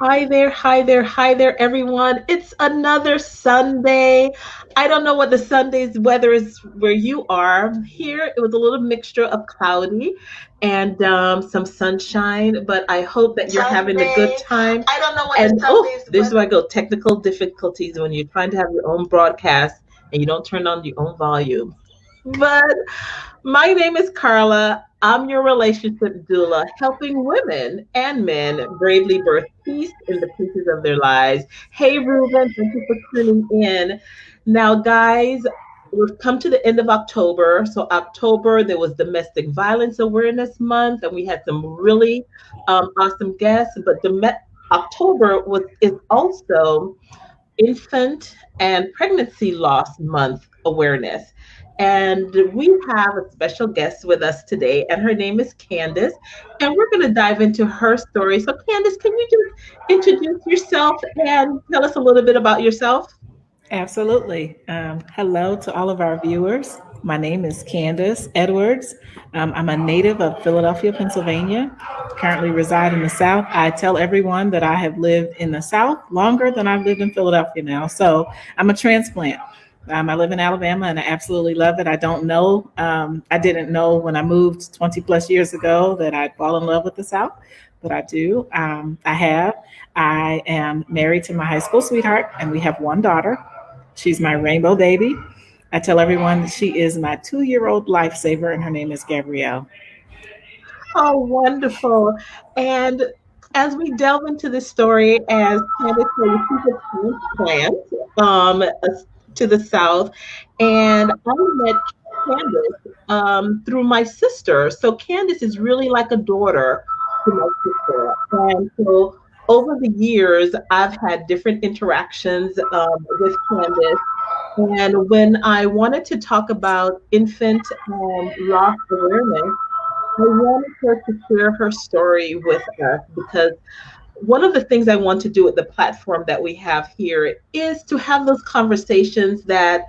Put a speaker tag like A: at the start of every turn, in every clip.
A: Hi there, hi there, hi there, everyone. It's another Sunday. I don't know what the Sunday's weather is where you are. Here, it was a little mixture of cloudy and some sunshine, but I hope that you're having a good time. I don't know what and the this is where I go technical difficulties when you're trying to have your own broadcast and you don't turn on your own volume. But my name is Carla. I'm your relationship doula, helping women and men bravely birth peace in the pieces of their lives. Hey, Ruben, thank you for tuning in. Now, guys, we've come to the end of October. So, October, there was Domestic Violence Awareness Month, and we had some really awesome guests. But October is also Infant and Pregnancy Loss Month awareness. And we have a special guest with us today, and her name is Candice. And we're going to dive into her story. So, Candice, can you just introduce yourself and tell us a little bit about yourself?
B: Absolutely. Hello to all of our viewers. My name is Candice Edwards. I'm a native of Philadelphia, Pennsylvania. Currently reside in the South. I tell everyone that I have lived in the South longer than I've lived in Philadelphia now. So I'm a transplant. I live in Alabama and I absolutely love it. I don't know. I didn't know when I moved 20 plus years ago that I'd fall in love with the South, but I do. I have. I am married to my high school sweetheart, and we have one daughter. She's my rainbow baby. I tell everyone she is my 2 year old lifesaver, and her name is Gabrielle.
A: Oh, wonderful. And as we delve into this story, as Candace said, she's a transplant to the South. And I met Candace through my sister. So Candace is really like a daughter to my sister. And so over the years, I've had different interactions with Candace. And when I wanted to talk about infant loss awareness, I wanted her to share her story with us because one of the things I want to do with the platform that we have here is to have those conversations that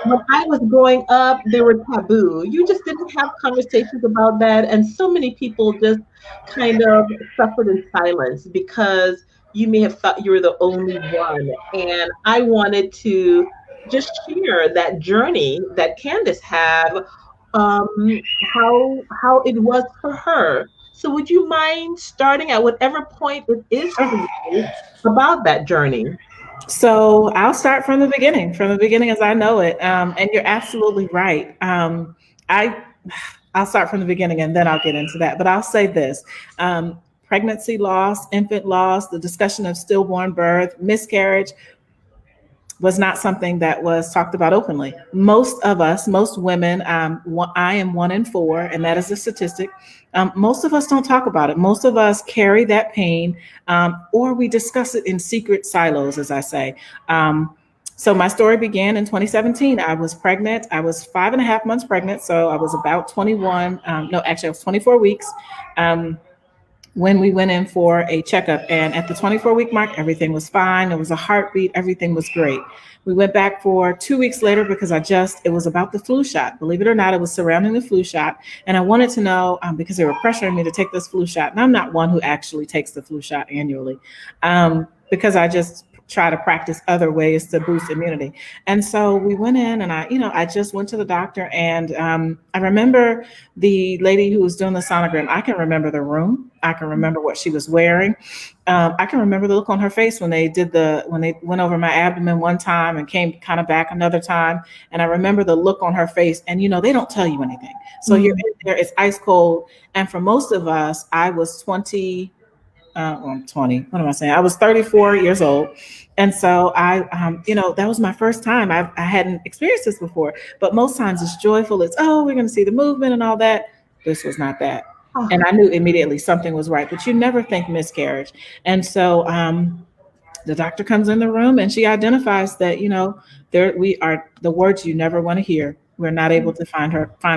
A: when I was growing up, they were taboo. You just didn't have conversations about that. And so many people just kind of suffered in silence because you may have thought you were the only one. And I wanted to just share that journey that Candace had, how it was for her. So would you mind starting at whatever point it is for you about that journey?
B: So I'll start from the beginning as I know it. And you're absolutely right. I I'll start from the beginning and then I'll get into that. But I'll say this: pregnancy loss, infant loss, the discussion of stillborn birth, miscarriage was not something that was talked about openly. Most of us, most women, I am 1 in 4, and that is a statistic. Most of us don't talk about it. Most of us carry that pain, or we discuss it in secret silos, as I say. So my story began in 2017. I was pregnant. I was 5.5 months pregnant, so I was about 21. No, actually, I was 24 weeks. When we went in for a checkup. And at the 24-week mark, everything was fine. There was a heartbeat. Everything was great. We went back for 2 weeks later because it was about the flu shot. Believe it or not, it was surrounding the flu shot. And I wanted to know because they were pressuring me to take this flu shot. And I'm not one who actually takes the flu shot annually because I just try to practice other ways to boost immunity. And so we went in and I just went to the doctor and I remember the lady who was doing the sonogram. I can remember the room. I can remember what she was wearing. I can remember the look on her face when they went over my abdomen one time and came kind of back another time. And I remember the look on her face and, they don't tell you anything. So you're in there, it's ice cold. And for most of us, I was 20, I'm 20. What am I saying? I was 34 years old. And so that was my first time. I hadn't experienced this before, but most times it's joyful. It's, oh, we're going to see the movement and all that. This was not that. And I knew immediately something was right, but you never think miscarriage. And so the doctor comes in the room and she identifies that, there we are, the words you never want to hear, We're not able to find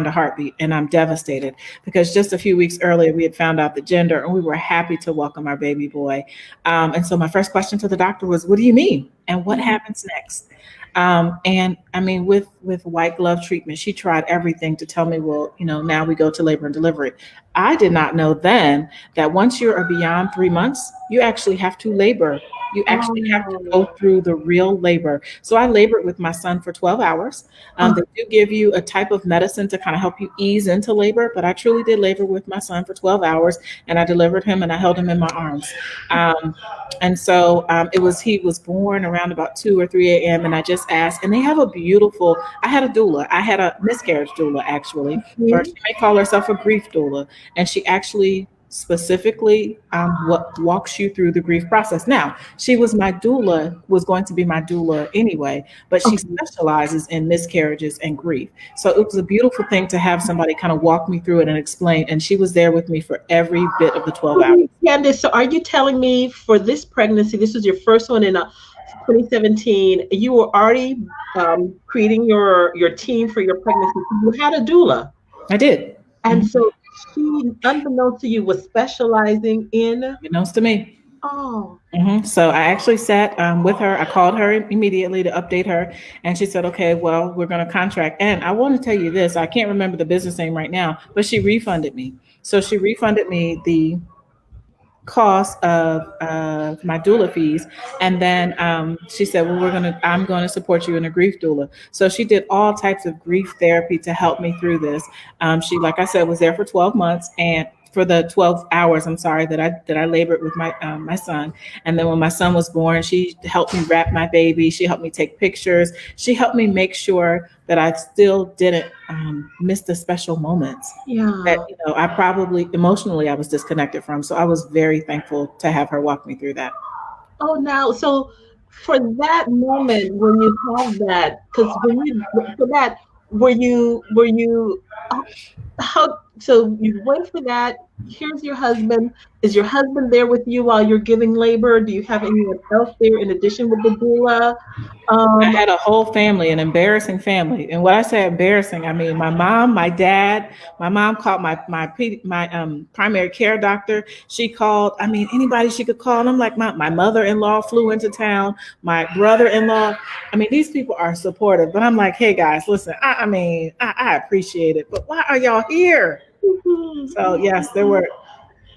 B: a heartbeat, and I'm devastated because just a few weeks earlier we had found out the gender, and we were happy to welcome our baby boy. And so my first question to the doctor was, "What do you mean? And what happens next?" And I mean, with white glove treatment, she tried everything to tell me, well, now we go to labor and delivery. I did not know then that once you're beyond 3 months, you actually have to labor. You actually have to go
A: Oh,
B: through the real labor. So I labored with my son for 12 hours.
A: oh,
B: They do give you a type of medicine to kind of help you ease into labor, but I truly did labor with my son for 12 hours, and I delivered him and I held him in my arms. Um, and so he was born around about 2 or 3 a.m. And I just asked, and they have a beautiful, I had a doula. I had a miscarriage doula actually, or she
A: see?
B: may call herself a grief doula. And she actually specifically what walks you through the grief process. Now, she was going to be my doula anyway, but she
A: Okay.
B: specializes in miscarriages and grief. So it was a beautiful thing to have somebody kind of walk me through it and explain. And she was there with me for every bit of the 12 hours.
A: Okay, Candice, so are you telling me for this pregnancy, this was your first one in 2017, you were already creating your team for your pregnancy. You had a doula.
B: I did.
A: And
B: Mhm.
A: so she, unbeknownst to you, was specializing in,
B: Unbeknownst to me.
A: oh,
B: So I actually sat with her. I called her immediately to update her, and she said, "Okay, well, we're going to contract." And I want to tell you this: I can't remember the business name right now, but she refunded me. So she refunded me the cost of my doula fees, and then she said, "Well, I'm going to support you in a grief doula." So she did all types of grief therapy to help me through this. She, like I said, was there for 12 months, and for the 12 hours, I'm sorry, that I labored with my son. And then when my son was born, she helped me wrap my baby. She helped me take pictures. She helped me make sure that I still didn't miss the special moments that
A: yeah.
B: I probably emotionally I was disconnected from. So I was very thankful to have her walk me through that.
A: Oh, now, so for that moment when you have that, because when you, for that, were you, how, so you wait for that. Here's your husband. Is your husband there with you while you're giving labor? Do you have anyone else there in addition with the doula?
B: I
A: Um,
B: had a whole family, an embarrassing family. And when I say embarrassing, I mean my mom, my dad. My mom called my primary care doctor. She called, I mean, anybody she could call. And I'm like, my mother-in-law flew into town, my brother-in-law. I mean, these people are supportive. But I'm like, hey guys, listen, I mean, I appreciate it, but why are y'all here? So yes,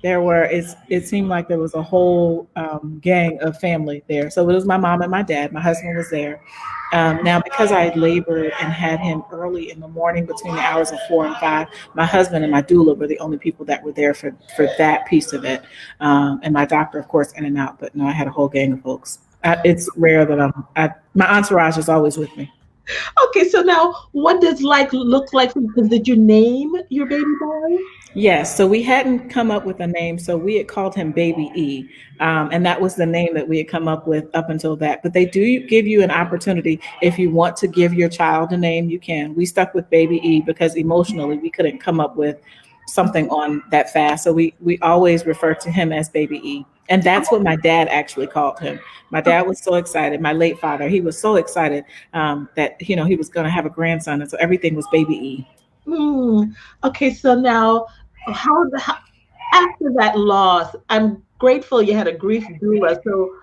B: it seemed like there was a whole gang of family there. So it was my mom and my dad. My husband was there. Now, because I labored and had him early in the morning between the hours of 4 and 5, my husband and my doula were the only people that were there for that piece of it. And my doctor, of course, in and out. But no, I had a whole gang of folks. It's rare that my entourage is always with me.
A: okay, so now what does like look like? Because did you name your baby boy?
B: Yes, so we hadn't come up with a name, so we had called him Baby E, and that was the name that we had come up with up until that. But they do give you an opportunity if you want to give your child a name, you can. We stuck with Baby E because emotionally we couldn't come up with something on that fast, so we always refer to him as Baby E, and that's what my dad actually called him. My dad was so excited. My late father, he was so excited that he was going to have a grandson, and so everything was Baby E.
A: Hmm. Okay, so now how after that loss, I'm grateful you had a grief doula. So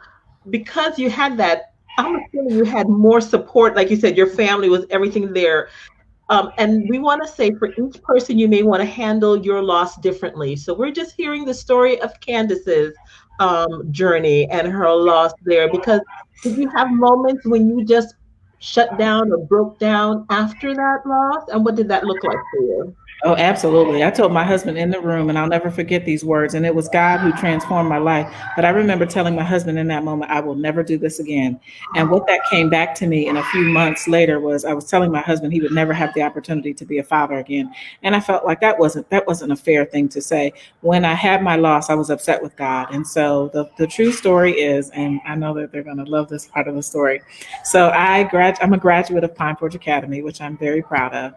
A: because you had that, I'm assuming you had more support. Like you said, your family was everything there. And we want to say for each person, you may want to handle your loss differently. So we're just hearing the story of Candice's journey and her loss there. Because did you have moments when you just shut down or broke down after that loss? And what did that look like for you?
B: Oh, absolutely. I told my husband in the room, and I'll never forget these words. And it was God who transformed my life. But I remember telling my husband in that moment, I will never do this again. And what that came back to me in a few months later was I was telling my husband he would never have the opportunity to be a father again. And I felt like that wasn't a fair thing to say. When I had my loss, I was upset with God. And so the true story is, and I know that they're going to love this part of the story. So I'm a graduate of Pine Forge Academy, which I'm very proud of.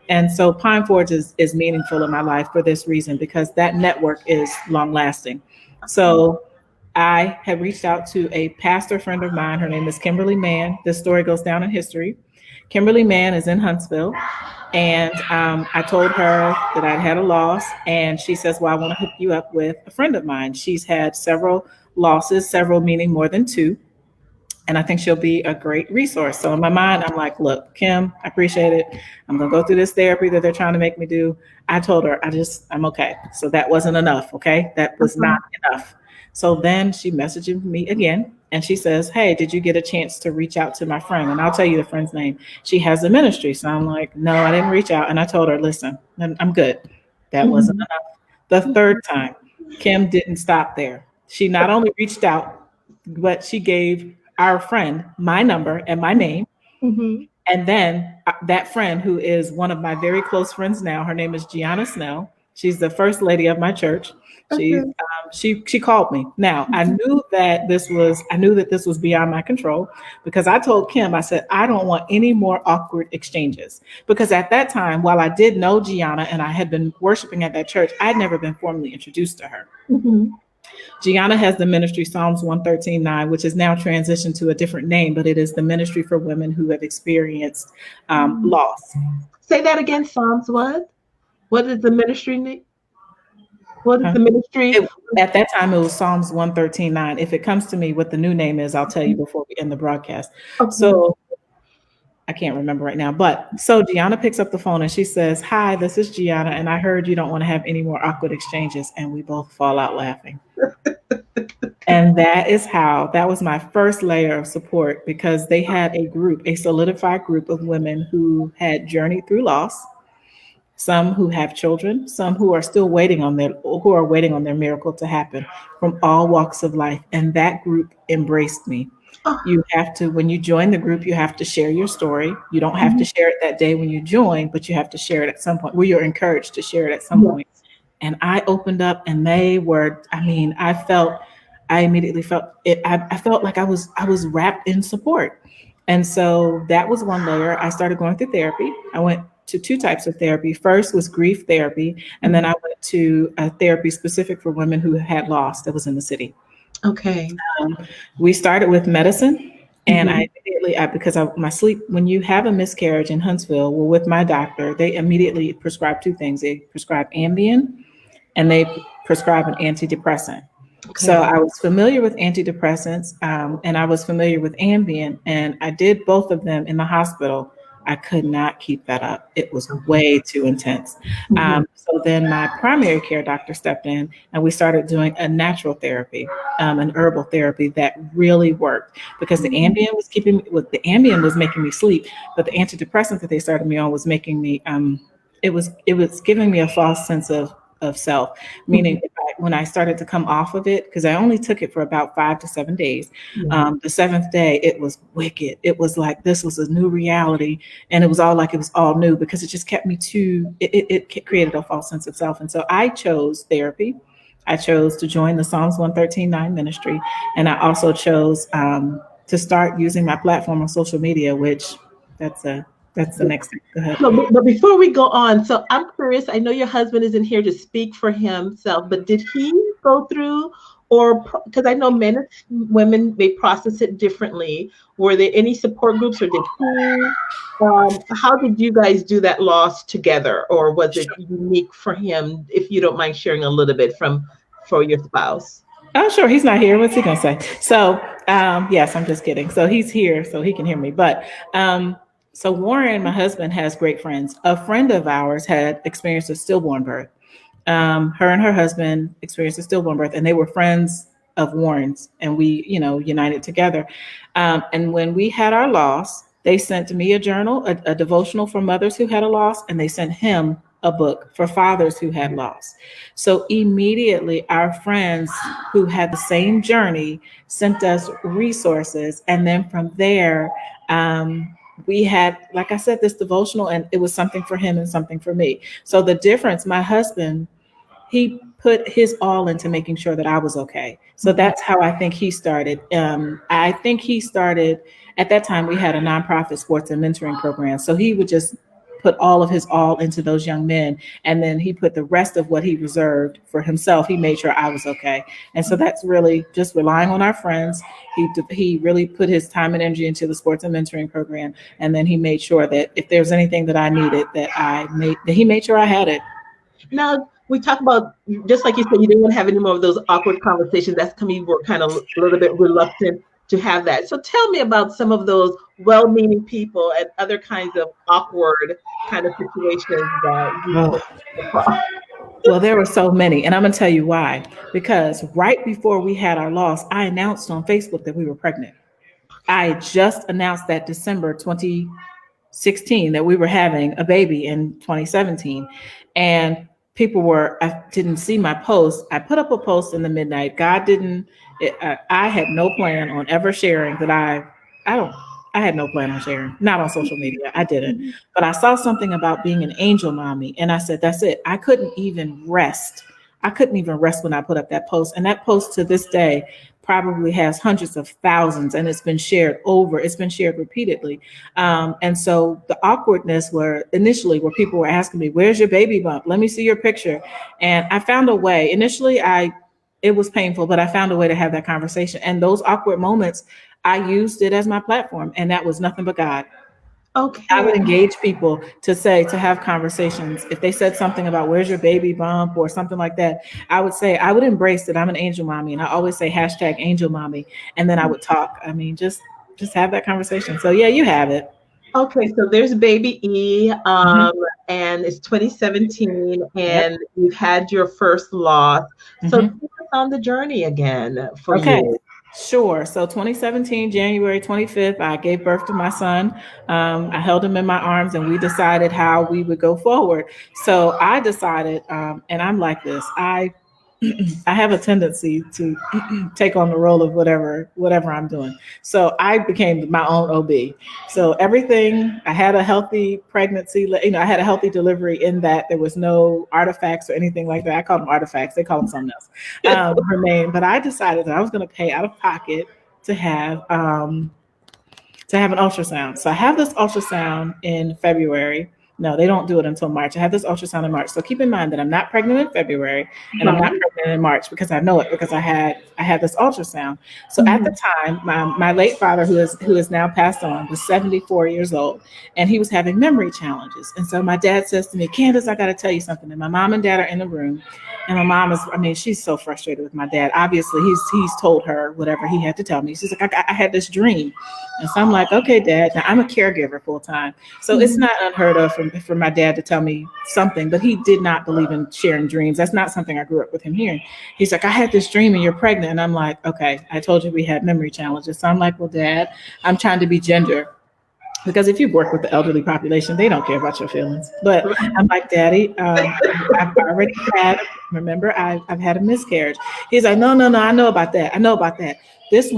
B: And so Pine Forge is meaningful in my life for this reason, because that network is long lasting. So I had reached out to a pastor friend of mine. Her name is Kimberly Mann. This story goes down in history. Kimberly Mann is in Huntsville. And I told her that I'd had a loss. And she says, well, I want to hook you up with a friend of mine. She's had several losses, several meaning more than two. And I think she'll be a great resource. So in my mind, I'm like, look, Kim, I appreciate it. I'm gonna go through this therapy that they're trying to make me do. I told her, I'm okay. So that wasn't enough. Okay. That was not
A: Uh-huh.
B: enough. So then she messages me again and she says, hey, did you get a chance to reach out to my friend? And I'll tell you the friend's name. She has a ministry. So I'm like, no, I didn't reach out. And I told her, listen, I'm good. That wasn't
A: Mhm.
B: enough. The third time, Kim didn't stop there. She not only reached out, but she gave our friend my number and my name.
A: Mhm.
B: And then that friend, who is one of my very close friends now, her name is Gianna Snell. She's the first lady of my church.
A: Okay.
B: She called me. Now I knew that this was beyond my control because I told Kim, I said, I don't want any more awkward exchanges. Because at that time, while I did know Gianna and I had been worshiping at that church, I'd never been formally introduced to her.
A: Mhm.
B: Gianna has the ministry Psalms 113:9, which is now transitioned to a different name, but it is the ministry for women who have experienced loss.
A: Say that again. Psalms what? What is the ministry? What is
B: Huh?
A: the ministry?
B: At that time, it was Psalms 113:9. If it comes to me what the new name is, I'll tell you before we end the broadcast.
A: Okay.
B: So I can't remember right now. But so Gianna picks up the phone and she says, hi, this is Gianna. And I heard you don't want to have any more awkward exchanges. And we both fall out laughing. And that was my first layer of support because they had a group, a solidified group of women who had journeyed through loss, some who have children, some who are still who are waiting on their miracle to happen from all walks of life. And that group embraced me.
A: Oh.
B: You have to, when you join the group, you have to share your story. You don't have to
A: Mhm.
B: share it that day when you join, but you have to share it at some point. Well, you're encouraged to share it at some point.
A: Yes.
B: And I opened up and they were, I immediately felt it. I felt like I was wrapped in support. And so that was one layer. I started going through therapy. I went to two types of therapy. First was grief therapy, and then
A: Mhm.
B: I went to a therapy specific for women who had lost that was in the city.
A: Okay.
B: Um, we started with medicine, and
A: Mhm.
B: because my sleep, when you have a miscarriage in Huntsville, well, with my doctor, they immediately prescribe two things. They prescribe Ambien and they prescribe an antidepressant. So
A: Okay.
B: I was familiar with antidepressants and I was familiar with Ambien, and I did both of them in the hospital. I could not keep that up. It was
A: Okay.
B: way too intense.
A: Mhm.
B: So then my primary care doctor stepped in and we started doing a natural therapy, an herbal therapy that really worked because the Ambien was making me sleep, but the antidepressant that they started me on was making me, it was giving me a false sense of self. Meaning,
A: Mhm.
B: when I started to come off of it, because I only took it for about 5 to 7 days,
A: Yeah.
B: the seventh day, it was wicked. It was like this was a new reality. And it was all like it was all new because it just kept me it created a false sense of self. And so I chose therapy. I chose to join the Psalms 113:9 ministry. And I also chose to start using my platform on social media, which that's a that's the next thing. Go ahead.
A: No, but before we go on, so I'm curious. I know your husband isn't here to speak for himself, but did he go through, or because I know men and women they process it differently. Were there any support groups, or did he? How did you guys do that loss together, or was it unique for him? If you don't mind sharing a little bit from for your spouse.
B: Oh, sure. He's not here. What's he gonna say? So, yes, I'm just kidding. So he's here, so he can hear me. But so Warren, my husband, has great friends. A friend of ours had experienced a stillborn birth. Her and her husband experienced a stillborn birth, and they were friends of Warren's, and we, united together. And when we had our loss, they sent me a journal, a devotional for mothers who had a loss, and they sent him a book for fathers who had lost. So immediately, our friends who had the same journey sent us resources. And then from there, we had, like I said, this devotional, and it was something for him and something for me. So the difference, my husband, he put his all into making sure that I was okay. So
A: Mhm.
B: that's how I think he started. I think he started at that time. We had a nonprofit sports and mentoring program, so he would just put all of his all into those young men, and then he put the rest of what he reserved for himself. He made sure I was okay, and so that's really just relying on our friends. He really put his time and energy into the sports and mentoring program, and then he made sure that if there's anything that I needed, that he made sure I had it.
A: Now we talk about, just like you said, you didn't want to have any more of those awkward conversations. That's coming. You were kind of a little bit reluctant to have that. So tell me about some of those well-meaning people and other kinds of awkward kind of situations that you came
B: Oh,
A: across.
B: well, there were so many, and I'm going to tell you why. Because right before we had our loss, I announced on Facebook that we were pregnant. I just announced that December 2016 that we were having a baby in 2017. And I didn't see my post. I put up a post in the midnight. God didn't, I had no plan on ever sharing that I don't, I had no plan on sharing, not on social media. I didn't.
A: Mhm.
B: But I saw something about being an angel mommy. And I said, that's it. I couldn't even rest. I couldn't even rest when I put up that post. And that post to this day probably has hundreds of thousands, and it's been shared repeatedly. And so the awkwardness were initially where people were asking me, where's your baby bump? Let me see your picture. And I found a way. Initially, it was painful, but I found a way to have that conversation. And those awkward moments, I used it as my platform, and that was nothing but God. I
A: Okay.
B: would engage people to have conversations. If they said something about where's your baby bump or something like that, I would embrace that I'm an angel mommy. And I always say hashtag angel mommy. And then I would talk. I mean, just have that conversation. So yeah, you have it.
A: Okay, so there's baby E,
B: Hmm.
A: and it's 2017,
B: Yep.
A: and you've had your first loss. So
B: Hmm.
A: take us on the journey again for
B: Okay.
A: you.
B: Sure. So 2017, January 25th, I gave birth to my son. I held him in my arms and we decided how we would go forward. So I decided, and I'm like this, I have a tendency to take on the role of whatever I'm doing. So I became my own OB. So everything I had a healthy pregnancy, I had a healthy delivery in that there was no artifacts or anything like that. I call them artifacts; they call them something else. Remain, but I decided that I was going to pay out of pocket to have an ultrasound. So I have this ultrasound in February. No, they don't do it until March. I have this ultrasound in March. So keep in mind that I'm not pregnant in February and I'm not
A: Right.
B: pregnant in March because I know it because I had this ultrasound. So at the
A: Mhm.
B: time, my late father, who is now passed on, was 74 years old and he was having memory challenges. And so my dad says to me, Candice, I got to tell you something. And my mom and dad are in the room. And my mom is, I mean, she's so frustrated with my dad. Obviously, he's told her whatever he had to tell me. She's like, I had this dream. And so I'm like, okay, Dad. Now I'm a caregiver full time, so it's
A: Mhm.
B: not unheard of for my dad to tell me something. But he did not believe in sharing dreams. That's not something I grew up with him hearing. He's like, I had this dream and you're pregnant, and I'm like, okay, I told you we had memory challenges. So I'm like, well, Dad, I'm trying to be gender because if you work with the elderly population, they don't care about your feelings. But I'm like, Daddy, I've already had. Remember, I've had a miscarriage. He's like, no, no, no. I know about that. I know about that. This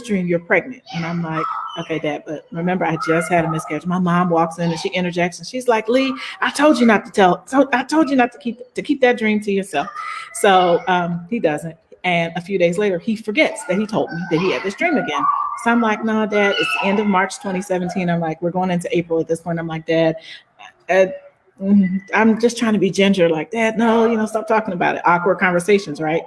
B: dream, you're pregnant, and I'm like, okay, Dad. But remember, I just had a miscarriage. My mom walks in and she interjects and she's like, Lee, I told you not to tell. So I told you not to keep that dream to yourself. So he doesn't. And a few days later, he forgets that he told me that he had this dream again. So I'm like, no, Dad, it's the end of March 2017. I'm like, we're going into April at this point. I'm like, Dad, uh, I'm just trying to be ginger. Like, Dad, no, stop talking about it. Awkward conversations, right?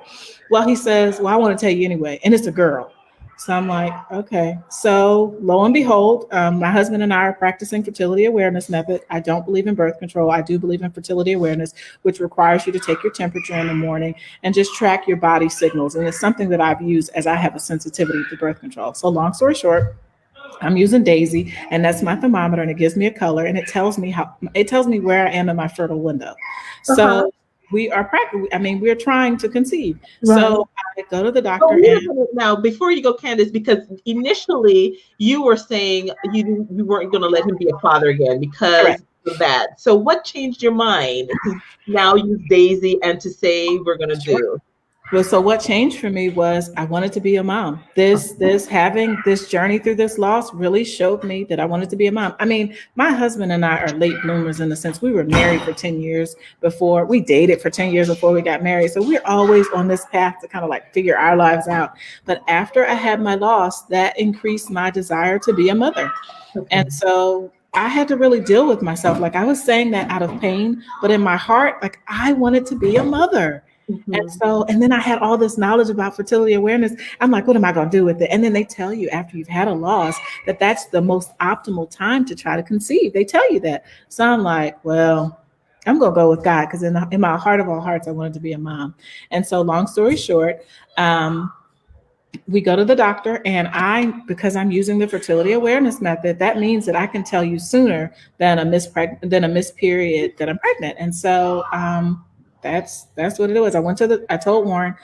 B: Well, he says, well, I want to tell you anyway. And it's a girl. So I'm like, okay. So lo and behold, my husband and I are practicing fertility awareness method. I don't believe in birth control. I do believe in fertility awareness, which requires you to take your temperature in the morning and just track your body signals. And it's something that I've used as I have a sensitivity to birth control. So long story short, I'm using Daisy, and that's my thermometer, and it gives me a color, and it tells me where I am in my fertile window.
A: Uh-huh.
B: So we are practicing. I mean, we're trying to conceive.
A: Right.
B: So I go to the
A: Oh,
B: doctor,
A: wait a
B: and
A: minute now, before you go, Candice, because initially you were saying you weren't going to let him be a father again
B: correct.
A: because of that. So what changed your mind to now use Daisy and to say we're going to
B: Sure.
A: do?
B: Well, so what changed for me was I wanted to be a mom. This having this journey through this loss really showed me that I wanted to be a mom. I mean, my husband and I are late bloomers in the sense we were married for 10 years before we dated for 10 years before we got married. So we're always on this path to kind of like figure our lives out. But after I had my loss, that increased my desire to be a mother.
A: Okay.
B: And so I had to really deal with myself. Like I was saying that out of pain, but in my heart, like I wanted to be a mother. And
A: Mhm.
B: so, and then I had all this knowledge about fertility awareness. I'm like, what am I going to do with it? And then they tell you after you've had a loss that that's the most optimal time to try to conceive. They tell you that. So I'm like, well, I'm going to go with God because in my heart of all hearts, I wanted to be a mom. And so, long story short, um, we go to the doctor, and because I'm using the fertility awareness method, that means that I can tell you sooner than a missed period that I'm pregnant. And so that's what it was. I told Warren,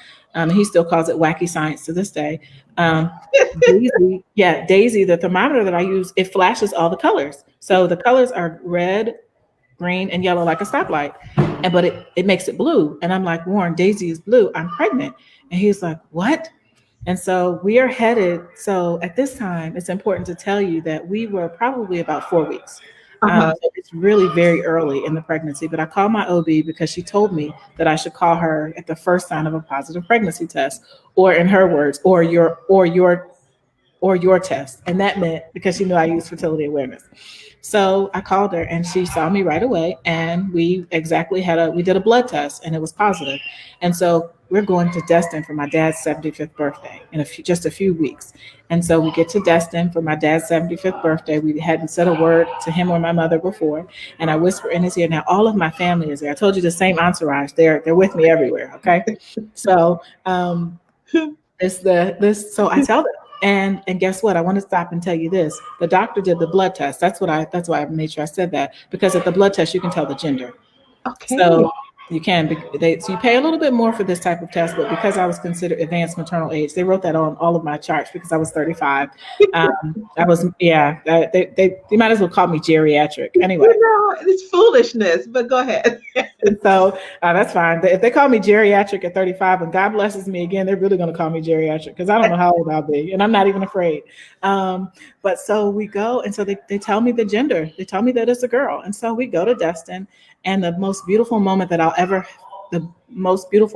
B: he still calls it wacky science to this day. Daisy, yeah, Daisy, the thermometer that I use, it flashes all the colors. So the colors are red, green, and yellow like a stoplight. But it makes it blue. And I'm like, Warren, Daisy is blue. I'm pregnant. And he's like, what? And so we are headed. So at this time, it's important to tell you that we were probably about 4 weeks.
A: Uh-huh.
B: So it's really very early in the pregnancy. But I called my OB because she told me that I should call her at the first sign of a positive pregnancy test, or in her words, or your test. And that meant because she knew I used fertility awareness. So I called her and she saw me right away, and we did a blood test and it was positive. And so we're going to Destin for my dad's 75th birthday in just a few weeks. And so we get to Destin for my dad's 75th birthday. We hadn't said a word to him or my mother before. And I whisper in his ear, now all of my family is there. I told you the same entourage. They're with me everywhere. Okay. So so I tell them. And guess what? I want to stop and tell you this. The doctor did the blood test. That's why I made sure I said that, because at the blood test you can tell the gender.
A: Okay.
B: So you can so you pay a little bit more for this type of test, but because I was considered advanced maternal age, they wrote that on all of my charts because I was 35. I was yeah. They might as well call me geriatric anyway.
A: It's foolishness, but go ahead.
B: And so that's fine. If they call me geriatric at 35, and God blesses me again, they're really going to call me geriatric because I don't know how old I'll be, and I'm not even afraid. But so we go, and so they tell me the gender. They tell me that it's a girl, and so we go to Destin, and the most beautiful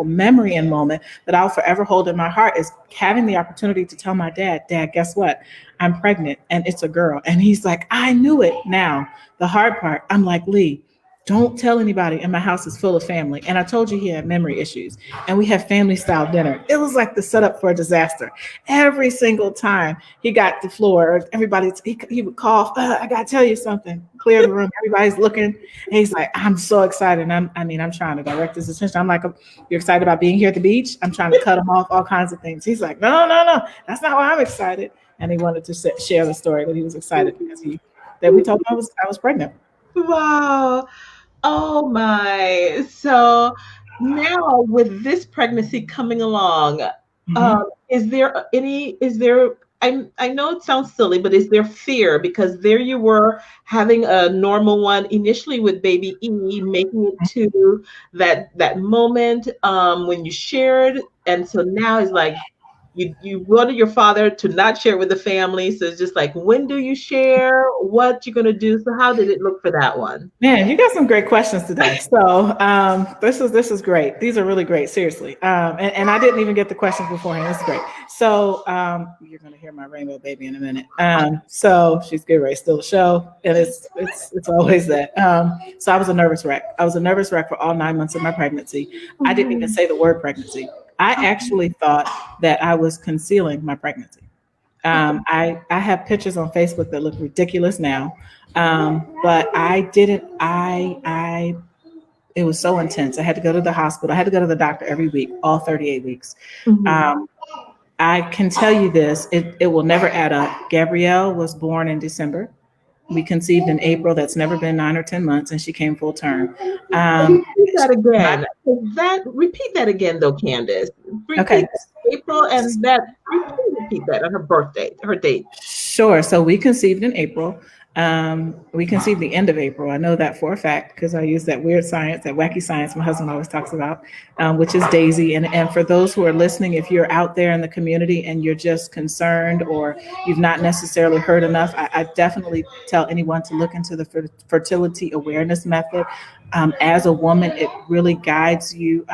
B: memory and moment that I'll forever hold in my heart is having the opportunity to tell my dad, Dad, guess what? I'm pregnant and it's a girl. And he's like, I knew it. Now, the hard part, I'm like, Lee, don't tell anybody. And my house is full of family. And I told you he had memory issues. And we have family style dinner. It was like the setup for a disaster. Every single time he got the floor, he would cough. I got to tell you something. Clear the room. Everybody's looking. And he's like, I'm so excited. And I'm trying to direct his attention. I'm like, you're excited about being here at the beach? I'm trying to cut him off, all kinds of things. He's like, no, no, no. That's not why I'm excited. And he wanted to share the story that he was excited because that we told him I was pregnant.
A: Wow. Oh my. So now with this pregnancy coming along,
B: Mhm.
A: I know it sounds silly, but is there fear? Because there you were having a normal one initially with baby E, making it to that moment when you shared. And so now it's like you wanted your father to not share with the family. So it's just like, when do you share? What you're gonna do? So how did it look for that one?
B: Man, you got some great questions today. So this is great. These are really great, seriously. And I didn't even get the questions beforehand. This is great. So you're gonna hear my rainbow baby in a minute. So she's good, right? Still a show, and it's always that. So I was a nervous wreck. I was a nervous wreck for all 9 months of my pregnancy. I didn't even
A: Mhm.
B: say the word pregnancy. I actually thought that I was concealing my pregnancy.
A: Okay.
B: I have pictures on Facebook that look ridiculous now, but I didn't. It was so intense. I had to go to the hospital. I had to go to the doctor every week, all 38 weeks.
A: Mhm.
B: Um, I can tell you this: it will never add up. Gabrielle was born in December. We conceived in April. That's never been 9 or 10 months, and she came full term. Um,
A: Repeat that
B: my,
A: again. Repeat that again though, Candice.
B: okay,
A: Repeat that. April and that repeat that on her birthday, her date.
B: sure. So we conceived in April. We conceived the end of April. I know that for a fact because I use that weird science, that wacky science my husband always talks about, which is Daisy. And for those who are listening, if you're out there in the community and you're just concerned or you've not necessarily heard enough, I definitely tell anyone to look into the fertility awareness method. As a woman, it really guides you.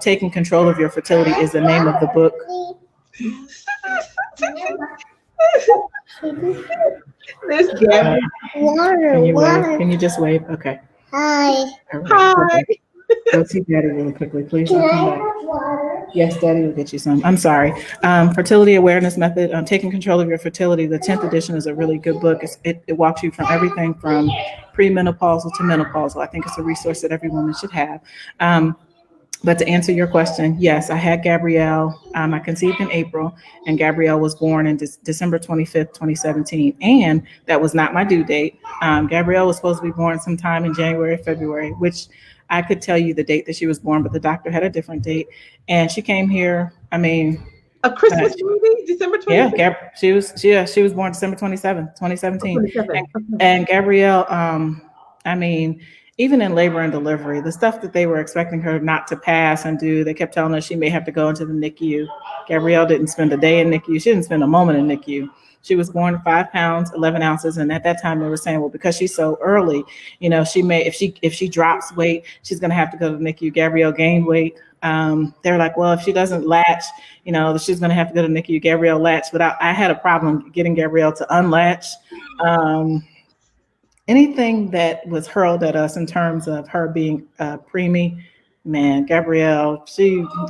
B: Taking control of your fertility is the name of the book.
A: There's Gabby.
B: Can you wave? Can you just wave? Okay. Hi. All right.
A: Hi.
B: Go see Daddy really quickly, please. I'll come back. Yes, Daddy will get you some. I'm sorry. Fertility Awareness Method, Taking Control of Your Fertility. The 10th edition is a really good book. It walks you from everything from premenopausal to menopausal. I think it's a resource that every woman should have. Um, but to answer your question, yes, I had Gabrielle. I conceived in April, and Gabrielle was born in December 25th, 2017. And that was not my due date. Gabrielle was supposed to be born sometime in January, February, which I could tell you the date that she was born, but the doctor had a different date. And she came here, I mean,
A: A Christmas movie, December
B: yeah,
A: 25th?
B: she was born December 27th,
A: Oh,
B: 2017.
A: 27.
B: And,
A: Okay.
B: and Gabrielle, I mean, even in labor and delivery, the stuff that they were expecting her not to pass and do, they kept telling her she may have to go into the NICU. Gabrielle didn't spend a day in NICU. She didn't spend a moment in NICU. She was born 5 pounds, 11 ounces. And at that time they were saying, well, because she's so early, she may, if she drops weight, she's going to have to go to the NICU. Gabrielle gained weight. They're like, well, if she doesn't latch, she's going to have to go to NICU. Gabrielle latched, but I had a problem getting Gabrielle to unlatch. Anything that was hurled at us in terms of her being preemie, man, Gabrielle,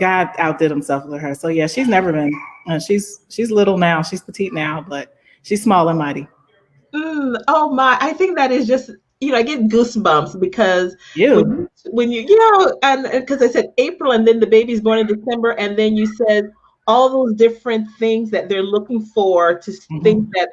B: God outdid himself with her. So yeah, she's never been. She's little now. She's petite now, but she's small and mighty.
A: Oh my, I think that is just, I get goosebumps because
B: You,
A: and because I said April and then the baby's born in December, and then you said all those different things that they're looking for to think
B: Mhm.
A: that,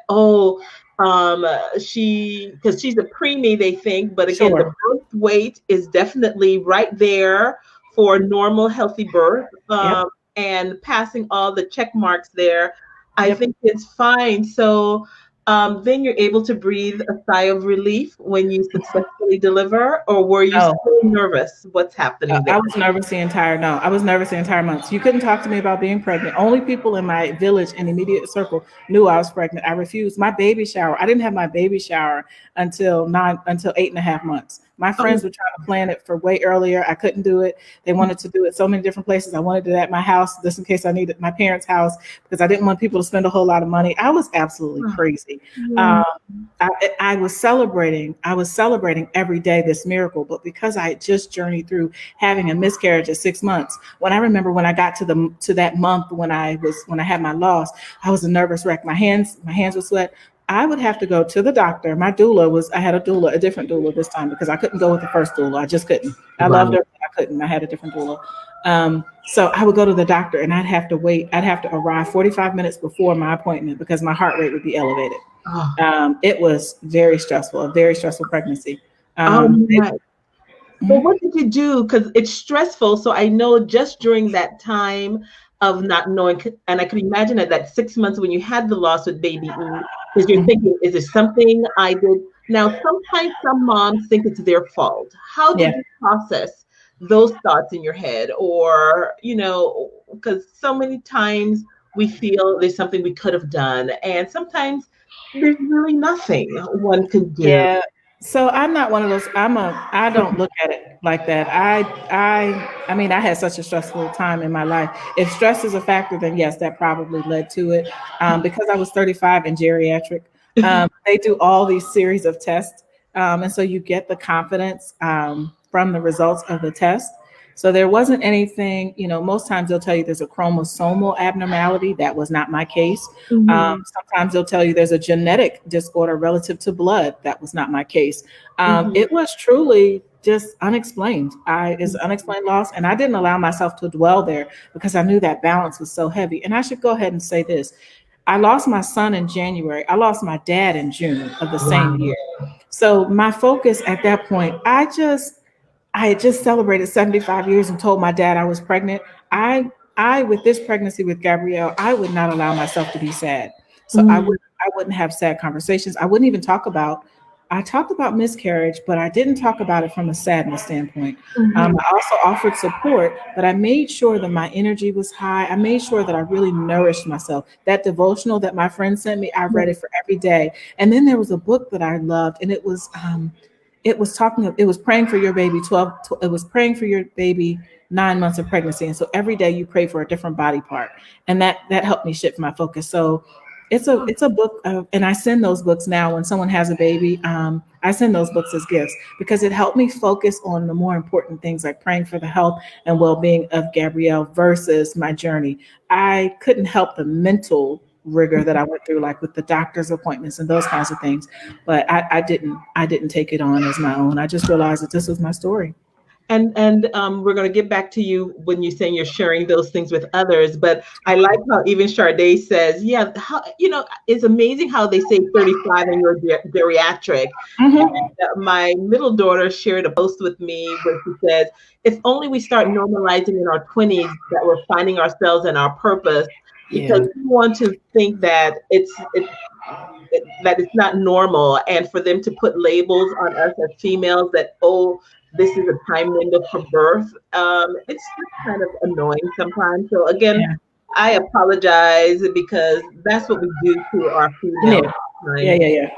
A: because she's a preemie, they think, but again, the
B: Sure.
A: birth weight is definitely right there for normal, healthy birth,
B: Yep.
A: and passing all the check marks there. I
B: Yep.
A: think it's fine. So, then you're able to breathe a sigh of relief when you successfully deliver, or were you
B: Oh,
A: still nervous? What's happening there?
B: I was nervous the entire no. I was nervous the entire month. So you couldn't talk to me about being pregnant. Only people in my village and immediate circle knew I was pregnant. I refused my baby shower. I didn't have my baby shower until 8.5 months. My
A: Oh,
B: friends were trying to plan it for way earlier. I couldn't do it. They wanted to do it so many different places. I wanted it at my house, just in case I needed my parents' house, because I didn't want people to spend a whole lot of money. I was absolutely crazy.
A: yeah.
B: Um, I was celebrating. I was celebrating every day this miracle, but because I had just journeyed through having a miscarriage at 6 months, when I remember when I got to that month when I had my loss, I was a nervous wreck. My hands would sweat. I would have to go to the doctor. I had a doula, a different doula this time because I couldn't go with the first doula. I just couldn't. I loved
A: Right.
B: her, but I couldn't. I had a different doula. So I would go to the doctor and I'd have to wait. I'd have to arrive 45 minutes before my appointment because my heart rate would be elevated.
A: Oh,
B: It was very stressful, a very stressful pregnancy.
A: oh
B: Um,
A: my. Well,
B: mhm,
A: what did you do? Because it's stressful. So I know just during that time of not knowing, and I could imagine at that 6 months when you had the loss with baby E, because you're
B: mhm.
A: thinking, is there something I did? Now, sometimes some moms think it's their fault. How
B: Yeah,
A: did you process those thoughts in your head? Or, because so many times we feel there's something we could have done, and sometimes there's really nothing one could do.
B: yeah. So I'm not one of those. I don't look at it like that. I mean, I had such a stressful time in my life. If stress is a factor, then yes, that probably led to it. Because I was 35 and geriatric, they do all these series of tests, and so you get the confidence from the results of the test. So there wasn't anything. Most times they'll tell you there's a chromosomal abnormality. That was not my case.
A: Mhm,
B: Sometimes they'll tell you there's a genetic disorder relative to blood. That was not my case.
A: mhm,
B: It was truly just unexplained. It's unexplained loss, and I didn't allow myself to dwell there because I knew that balance was so heavy. And I should go ahead and say this: I lost my son in January. I lost my dad in June of the same
A: wow.
B: year. So my focus at that point, I had just celebrated 75 years and told my dad I was pregnant. With this pregnancy with Gabrielle, I would not allow myself to be sad. So
A: Mm,
B: I wouldn't have sad conversations. I wouldn't even I talked about miscarriage, but I didn't talk about it from a sadness standpoint.
A: mhm,
B: I also offered support, but I made sure that my energy was high. I made sure that I really nourished myself. That devotional that my friend sent me, I read it for every day. And then there was a book that I loved, and it was praying for your baby it was praying for your baby 9 months of pregnancy. And so every day you pray for a different body part. And that helped me shift my focus. So it's a book of, and I send those books now when someone has a baby. I send those books as gifts because it helped me focus on the more important things like praying for the health and well-being of Gabrielle versus my journey. I couldn't help the mental rigor that I went through, like with the doctor's appointments and those kinds of things. But I didn't take it on as my own. I just realized that this was my story.
A: And we're going to get back to you when you're saying you're sharing those things with others. But I like how even Sade says, yeah, how, it's amazing how they say 35 and you're geriatric.
B: Mm-hmm.
A: My middle daughter shared a post with me where she says, if only we start normalizing in our 20s that we're finding ourselves and our purpose, because
B: Yeah.
A: we want to think that that it's not normal, and for them to put labels on us as females that, oh, this is a time window for birth, it's just kind of annoying sometimes. So again,
B: Yeah.
A: I apologize because that's what we do to our
B: Yeah.
A: females
B: Yeah.
A: sometimes,
B: Yeah. Yeah.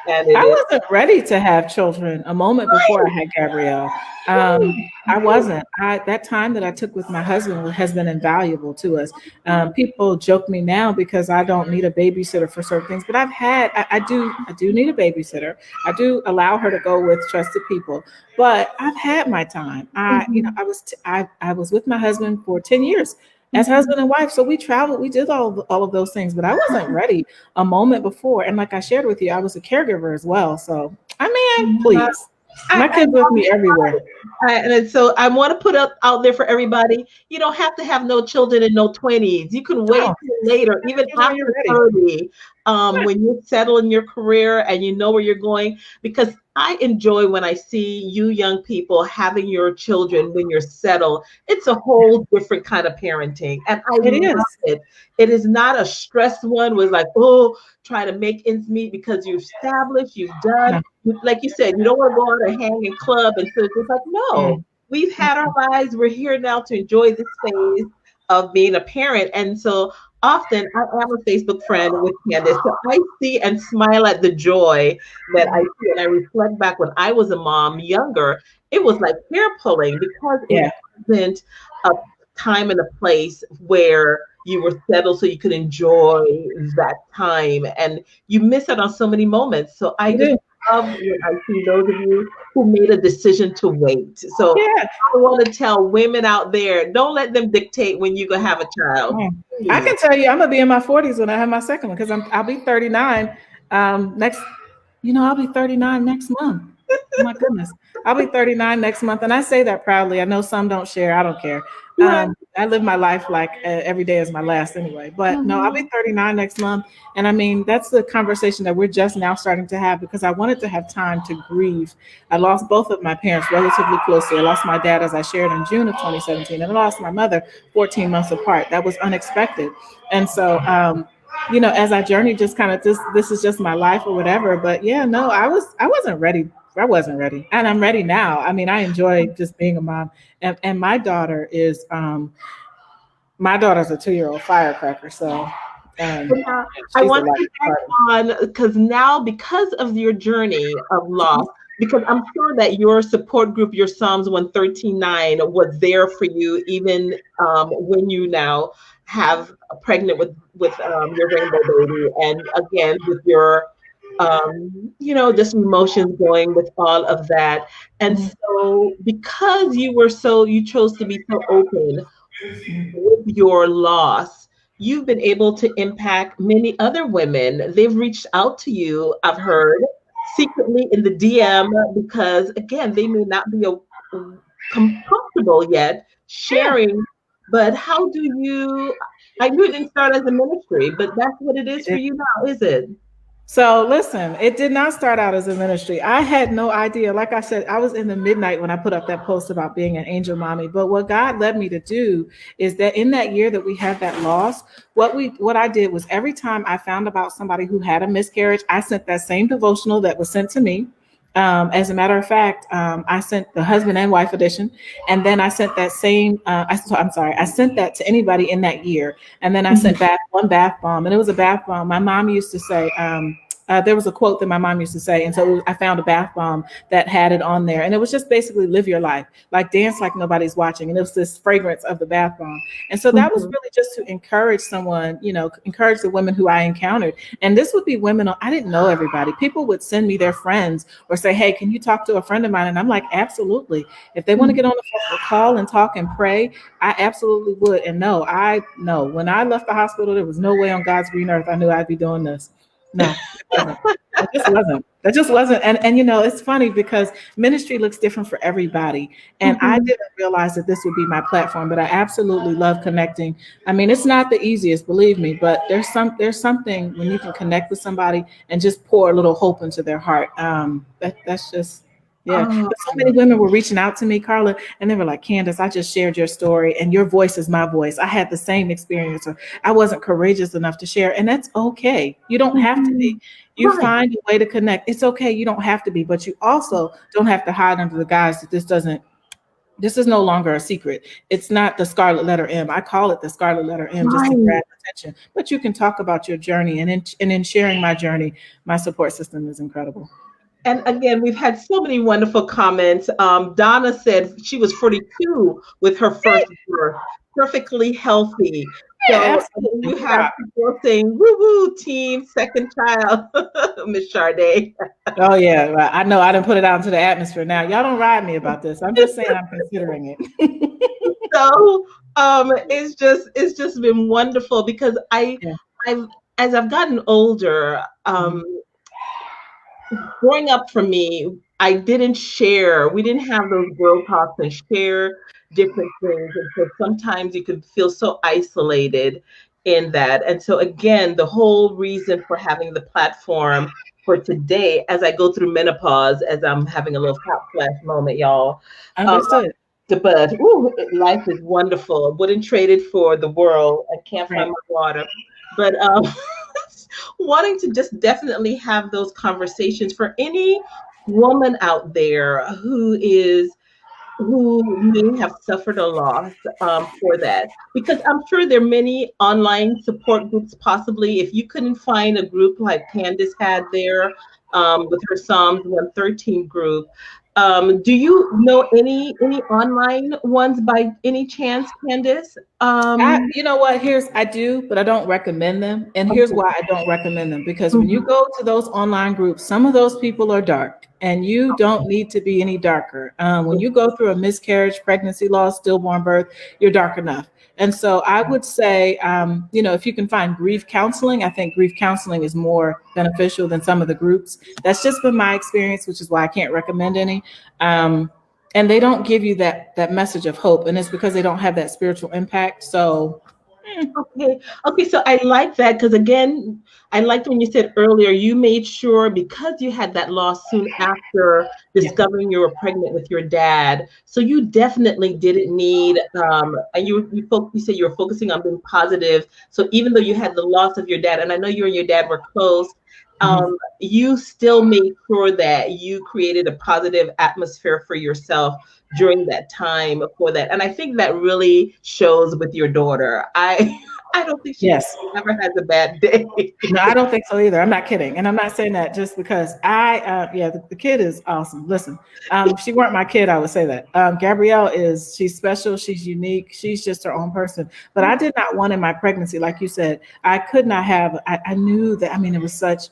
A: and it
B: I
A: is
B: wasn't ready to have children a moment before I
A: right,
B: had Gabrielle.
A: right,
B: I
A: right.
B: wasn't. That time that I took with my husband has been invaluable to us. People joke me now because I don't need a babysitter for certain things, but I do need a babysitter. I do allow her to go with trusted people, but I've had my time.
A: Mhm,
B: I was with my husband for 10 years as
A: mhm,
B: husband and wife, so we traveled, we did all of those things, but I wasn't ready a moment before. And like I shared with you, I was a caregiver as well. So, I mean,
A: mhm.
B: please, my kids with me everywhere.
A: And so I want to put out there for everybody, you don't have to have no children in no 20s. You can wait
B: No,
A: till later, even
B: children when
A: after
B: you're ready.
A: 30, when you settle in your career and you know where you're going. Because I enjoy when I see you young people having your children when you're settled. It's a whole different kind of parenting. And I
B: It
A: love
B: is.
A: it. It is not a stressed one with like, oh, try to make ends meet because you've established, you've done,
B: No.
A: like you said, you don't want to go out and hang and club. And so it's just like, no,
B: Mm,
A: we've
B: mm,
A: had our lives. We're here now to enjoy this phase of being a parent. And so often I am a Facebook friend with Candice. So I see and smile at the joy that I see. And I reflect back when I was a mom younger, it was like hair pulling because it
B: yeah,
A: wasn't a time and a place where you were settled so you could enjoy that time. And you miss out on so many moments. So I
B: you
A: just
B: do.
A: love when I see those of you who made a decision to wait. So
B: Yeah.
A: I want to tell women out there, don't let them dictate when you're gonna have a child.
B: Mm. I
A: Please.
B: can tell you, I'm gonna be in my 40s when I have my second one because I'll be 39 next. I'll be 39 next month. Oh my goodness, I'll be 39 next month, and I say that proudly. I know some don't share. I don't care.
A: Right.
B: I live my life like every day is my last anyway. But no, I'll be
A: Mhm.
B: 39 next month, and I mean that's the conversation that we're just now starting to have because I wanted to have time to grieve. I lost both of my parents relatively closely. I lost my dad, as I shared, in June of 2017, and I lost my mother 14 months apart. That was unexpected, and so as I journey, just kind of this is just my life or whatever. But yeah, no, I wasn't ready. I wasn't ready, and I'm ready now. I mean, I enjoy just being a mom, and my daughter's a 2-year-old firecracker, so
A: So now I
B: she's the
A: want to
B: life
A: get
B: of the
A: back
B: party.
A: on because now, because of your journey of loss, because I'm sure that your support group, your Psalms 113.9, was there for you even when you now have pregnant with your rainbow baby, and again with your just emotions going with all of that. And
B: Mhm.
A: so because you chose to be so open with your loss, you've been able to impact many other women. They've reached out to you, I've heard, secretly in the DM because, again, they may not be comfortable yet
B: Yeah.
A: sharing. But how do you? I knew it didn't start as a ministry, but that's what it is for
B: It
A: you now, is it?
B: So listen, it did not start out as a ministry. I had no idea. Like I said, I was in the midnight when I put up that post about being an angel mommy. But what God led me to do is that in that year that we had that loss, what I did was every time I found about somebody who had a miscarriage, I sent that same devotional that was sent to me. As a matter of fact, I sent the husband and wife edition, and then I sent that same. I'm sorry, I sent that to anybody in that year, and then I
A: Mhm.
B: sent back one bath bomb, and it was a bath bomb. My mom used to say, There was a quote that my mom used to say, and so I found a bath bomb that had it on there, and it was just basically live your life, like dance like nobody's watching, and it was this fragrance of the bath bomb, and so that was
A: Mhm.
B: really just to encourage someone, encourage the women who I encountered, and this would be women. I didn't know everybody. People would send me their friends or say, "Hey, can you talk to a friend of mine?" And I'm like, "Absolutely." If they want to
A: Mhm.
B: get on the phone or call and talk and pray, I absolutely would. And no, I no. When I left the hospital, there was no way on God's green earth I knew I'd be doing this. No, it wasn't. It just wasn't. That just wasn't. And it's funny because ministry looks different for everybody. And I
A: Mhm.
B: didn't realize that this would be my platform, but I absolutely love connecting. I mean, it's not the easiest, believe me, but there's something when you can connect with somebody and just pour a little hope into their heart. That's just yeah.
A: Oh,
B: But so many women were reaching out to me, Carla, and they were like, "Candice, I just shared your story, and your voice is my voice. I had the same experience, or I wasn't courageous enough to share, and that's okay. You don't have to be.
A: mhm.
B: You
A: Right.
B: find a way to connect. It's okay. You don't have to be, but you also don't have to hide under the guise that this is no longer a secret. It's not the scarlet letter M. I call it the scarlet letter M just to
A: Right.
B: grab attention. But you can talk about your journey, and in sharing my journey, my support system is incredible.
A: And again, we've had so many wonderful comments. Donna said she was 42 with her first birth, perfectly healthy.
B: Yeah,
A: So and then
B: absolutely.
A: you
B: You
A: have
B: rock.
A: people saying, woo woo, team, second child, Miss Sade.
B: Oh yeah, well, I know I didn't put it out into the atmosphere. Now y'all don't ride me about this. I'm just saying I'm considering it.
A: So it's just been wonderful because
B: Yeah,
A: I've as I've gotten older,
B: mhm.
A: growing up for me, I didn't share. We didn't have those girl talks and share different things. And so sometimes you could feel so isolated in that. And so, again, the whole reason for having the platform for today, as I go through menopause, as I'm having a little hot flash moment, y'all. Um,
B: Understood.
A: but ooh, life is wonderful. Wouldn't trade it for the world. I can't find
B: Right.
A: my water. But wanting to just definitely have those conversations for any woman out there who may have suffered a loss for that. Because I'm sure there are many online support groups, possibly. If you couldn't find a group like Candice had there with her Psalms 113 group, do you know any online ones by any chance, Candice?
B: You know what? I do, but I don't recommend them. And here's
A: Okay.
B: why I don't recommend them because when you
A: Mhm.
B: go to those online groups, some of those people are dark and you don't need to be any darker. When you go through a miscarriage, pregnancy loss, stillborn birth, you're dark enough. And so I would say, if you can find grief counseling, I think grief counseling is more beneficial than some of the groups. That's just been my experience, which is why I can't recommend any. Um, and they don't give you that message of hope, and it's because they don't have that spiritual impact. So
A: Okay. Okay. So I like that because again, I liked when you said earlier you made sure because you had that loss soon after
B: yeah.
A: discovering you were pregnant with your dad. So you definitely didn't need and you said you were focusing on being positive. So even though you had the loss of your dad, and I know you and your dad were close,
B: Mhm.
A: you still made sure that you created a positive atmosphere for yourself during that time for that. And I think that really shows with your daughter. I don't think she
B: Yes.
A: ever has a bad day.
B: No, I don't think so either. I'm not kidding, and I'm not saying that just because yeah, the kid is awesome. Listen, if she weren't my kid, I would say that. Gabrielle she's special, she's unique, she's just her own person. But I did not want in my pregnancy, like you said, I could not have. I knew that. I mean, it was such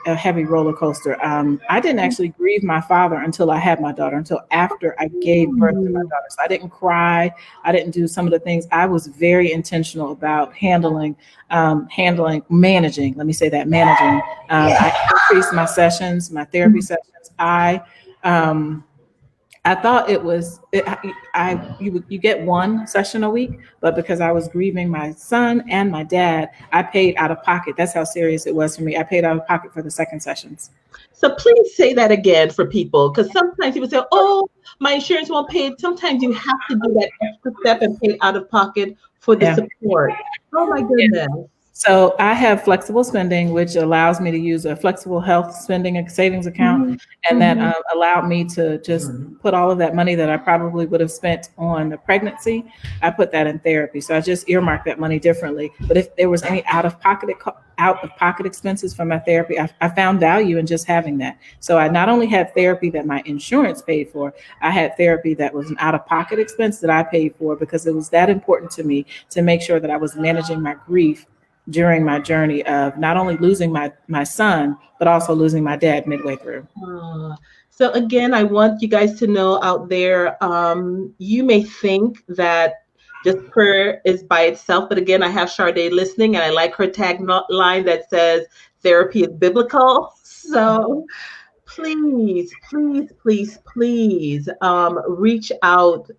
B: a heavy roller coaster. I didn't actually grieve my father until I had my daughter, until after I gave birth to my
A: Mm.
B: daughter. So I didn't cry. I didn't do some of the things. I was very intentional about managing. Let me say that managing. I increased my sessions, my therapy sessions. I thought it was you get one session a week, but because I was grieving my son and my dad, I paid out of pocket. That's how serious it was for me. I paid out of pocket for the second sessions.
A: So please say that again for people, because sometimes people say, "Oh, my insurance won't pay it." Sometimes you have to do that extra step and pay out of pocket for the
B: Yeah.
A: support. Oh my
B: Yeah.
A: goodness.
B: So I have flexible spending, which allows me to use a flexible health spending and savings account,
A: Mhm.
B: and that
A: Mhm.
B: allowed me to just put all of that money that I probably would have spent on a pregnancy. I put that in therapy, so I just earmarked that money differently. But if there was any out of pocket expenses from my therapy, I found value in just having that. So I not only had therapy that my insurance paid for, I had therapy that was an out of pocket expense that I paid for because it was that important to me to make sure that I was managing my grief during my journey of not only losing my son, but also losing my dad midway through.
A: Uh, so again, I want you guys to know out there, you may think that just prayer is by itself, but again, I have Sade listening, and I like her tagline that says therapy is biblical. So please, please, please, please reach out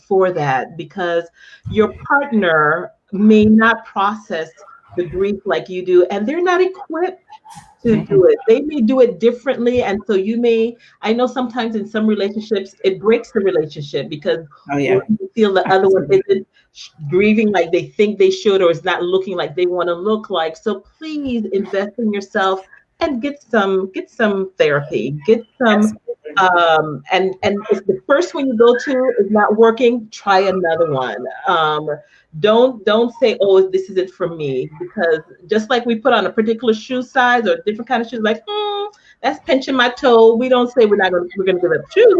A: for that, because your partner may not process the grief like you do, and they're not equipped to
B: Mm-mm.
A: do it. They may do it differently. And so you may, I know sometimes in some relationships, it breaks the relationship because
B: Oh
A: one
B: yeah,
A: you feel the other one
B: absolutely.
A: isn't grieving like they think they should, or is not looking like they want to look like. So please invest in yourself and get some therapy. Get some
B: Absolutely.
A: and if the first one you go to is not working, try another one. Don't say, oh, this isn't for me, because just like we put on a particular shoe size or different kind of shoes, like, that's pinching my toe. We don't say we're gonna give up shoes.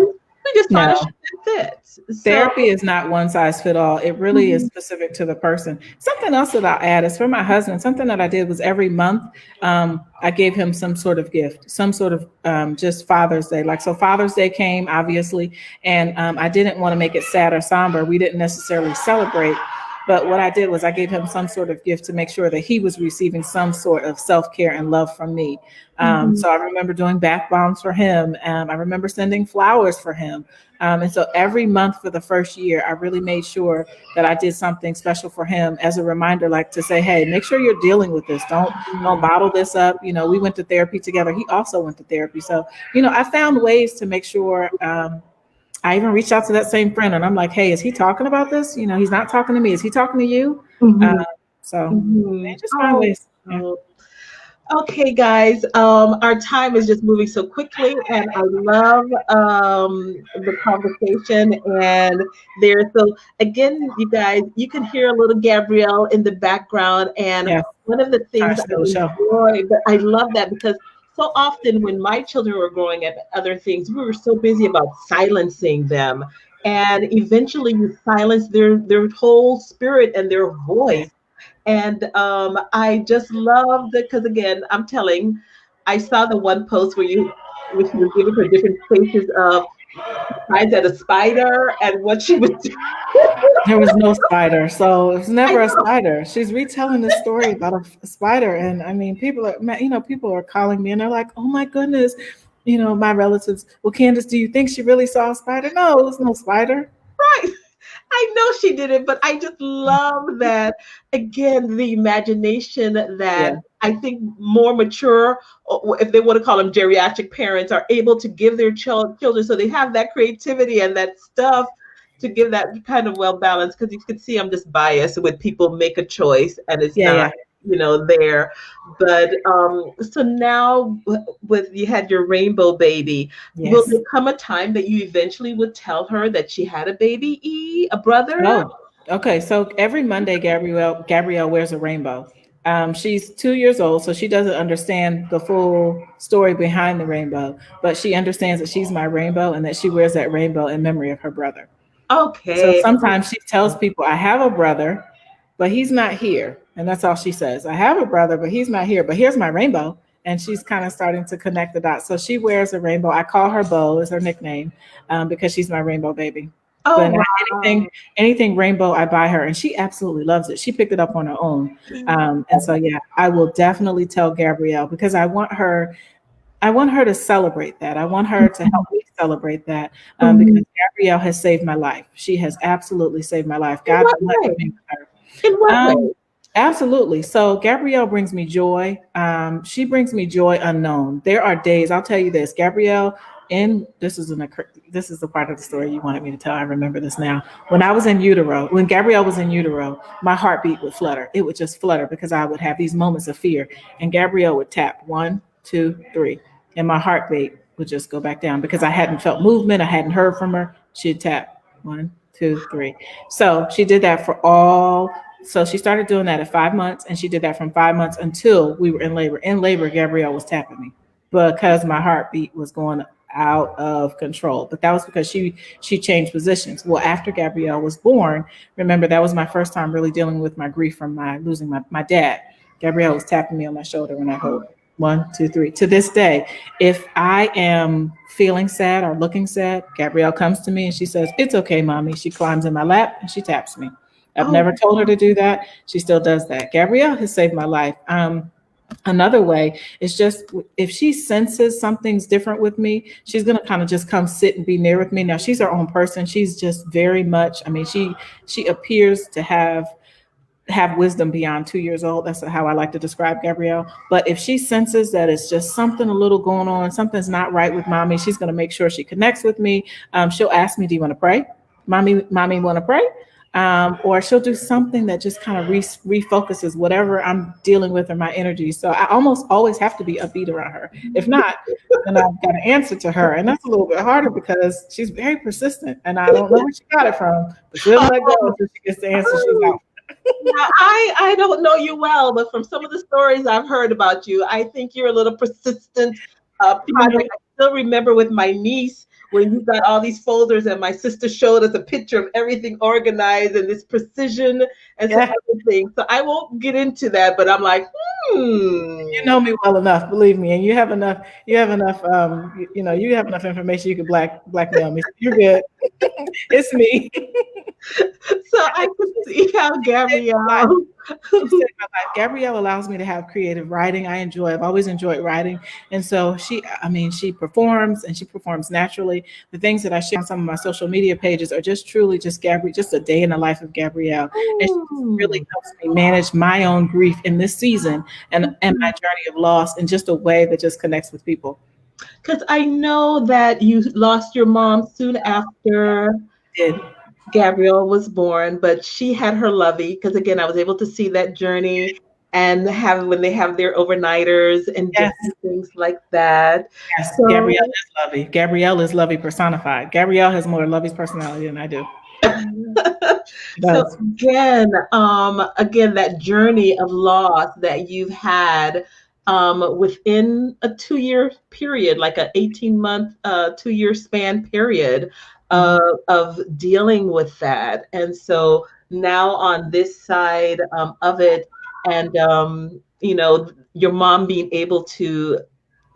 A: We just find a shoe
B: No,
A: that fits. So
B: therapy is not one size fit all. It really is
A: mhm,
B: specific to the person. Something else that I'll add is for my husband. Something that I did was every month, I gave him some sort of gift, some sort of just Father's Day. Like, so Father's Day came, obviously, and I didn't want to make it sad or somber. We didn't necessarily celebrate. But what I did was I gave him some sort of gift to make sure that he was receiving some sort of self care and love from me.
A: mhm,
B: So I remember doing bath bombs for him. I remember sending flowers for him. And so every month for the first year, I really made sure that I did something special for him as a reminder, like to say, hey, make sure you're dealing with this. Don't
A: mhm.
B: bottle this up. We went to therapy together. He also went to therapy. So, I found ways to make sure I even reached out to that same friend and I'm like, hey, is he talking about this? He's not talking to me. Is he talking to you? Uh,
A: Mhm,
B: so
A: mhm.
B: man, just find
A: Oh,
B: ways. Yeah.
A: oh. Okay, guys, our time is just moving so quickly, and I love the conversation. And there, so again, you guys, you can hear a little Gabrielle in the background. And
B: Yeah.
A: one of the
B: Trying
A: things
B: to
A: I
B: steal the show.
A: enjoy, but I love that because so often when my children were growing up, other things, we were so busy about silencing them, and eventually you silence their whole spirit and their
B: Yeah.
A: voice. And I just loved it because, again, I'm telling, I saw the one post where she was giving her different faces of eyes at a spider and what she was doing.
B: There was no spider, so it was
A: I
B: never a
A: know,
B: spider. She's retelling this story about a spider, and I mean, people are calling me, and they're like, "Oh my goodness," my relatives. Well, Candice, do you think she really saw a spider? No, it was no spider.
A: right? I know she did it, but I just love that, again, the imagination that
B: Yeah,
A: I think more mature, or if they want to call them geriatric parents, are able to give their children, so they have that creativity and that stuff to give that kind of well balance. Because you can see I'm just biased when people make a choice and it's
B: yeah,
A: not,
B: yeah,
A: there. But so now, with you had your rainbow baby, will
B: yes.
A: there come a time that you eventually would tell her that she had a baby, a brother?
B: Oh, okay. So every Monday, Gabrielle wears a rainbow. She's 2 years old, so she doesn't understand the full story behind the rainbow, but she understands that she's my rainbow and that she wears that rainbow in memory of her brother. So
A: Okay.
B: sometimes she tells people, I have a brother, but he's not here. And that's all she says. I have a brother, but he's not here. But here's my rainbow. And she's kind of starting to connect the dots. So she wears a rainbow. I call her Bo, is her nickname, because she's my rainbow baby.
A: Oh,
B: But
A: wow.
B: anything rainbow, I buy her, and she absolutely loves it. She picked it up on her own, and so yeah, I will definitely tell Gabrielle because I want her to celebrate that. I want her to help me celebrate that because
A: Mhm.
B: Gabrielle has saved my life. She has absolutely saved my life.
A: In
B: God
A: what
B: blessed
A: way?
B: me with her.
A: In what
B: Um,
A: way?
B: Absolutely. So Gabrielle brings me joy. She brings me joy unknown. There are days, I'll tell you this, Gabrielle. in this is the part of the story you wanted me to tell. I remember this now. When I was in utero, when Gabrielle was in utero, my heartbeat would flutter. It would just flutter because I would have these moments of fear, and Gabrielle would tap 1, 2, 3, and my heartbeat would just go back down because I hadn't felt movement. I hadn't heard from her. She'd tap 1, 2, 3. So she did that for all. So she started doing that at 5 months, and she did that from 5 months until we were in labor. In labor, Gabrielle was tapping me because my heartbeat was going out of control. But that was because she changed positions. Well, after Gabrielle was born, remember that was my first time really dealing with my grief from my losing my dad. Gabrielle was tapping me on my shoulder when I heard 1, 2, 3. To this day, if I am feeling sad or looking sad, Gabrielle comes to me and she says, "It's okay, mommy." She climbs in my lap and she taps me. I've
A: Oh,
B: never told her to do that. She still does that. Gabrielle has saved my life. Another way is just if she senses something's different with me, she's going to kind of just come sit and be near with me. Now she's her own person. She's just very much, I mean, she appears to have wisdom beyond 2 years old. That's how I like to describe Gabrielle. But if she senses that it's just something a little going on, something's not right with mommy, she's going to make sure she connects with me. She'll ask me, "Do you want to pray? Mommy, want to pray?" Or she'll do something that just kind of refocuses whatever I'm dealing with or my energy. So I almost always have to be upbeat around her. If not, then I've got to answer to her. And that's a little bit harder because she's very persistent and I don't know where she got it from, but she doesn't let go
A: oh,
B: until she gets the answer she's out.
A: yeah, I don't know you well, but from some of the stories I've heard about you, I think you're a little persistent
B: You know,
A: project. I still remember with my niece when you got all these folders, and my sister showed us a picture of everything organized and this precision and so
B: yeah,
A: everything. So I won't get into that, but I'm like,
B: you
A: hmm.
B: know me well enough, believe me, and you have enough information you could blackmail me. So you're good. It's me.
A: So I could see how Gabrielle.
B: She saved my life. Gabrielle allows me to have creative writing. I've always enjoyed writing. And so she performs and she performs naturally. The things that I share on some of my social media pages are just truly just just a day in the life of Gabrielle. And she just really helps me manage my own grief in this season and my journey of loss in just a way that just connects with people.
A: Because I know that you lost your mom soon after
B: Did.
A: Gabrielle was born, but she had her lovey. Because again, I was able to see that journey and have when they have their overnighters and
B: Yes.
A: different things like that.
B: Yes. Gabrielle
A: So,
B: is lovey. Gabrielle is lovey personified. Gabrielle has more lovey's personality than I do. She
A: so
B: does.
A: again, that journey of loss that you've had within a 2 year period, like an 18-month, 2 year span period
B: Mhm.
A: of dealing with that. And so now on this side of it, and your mom being able to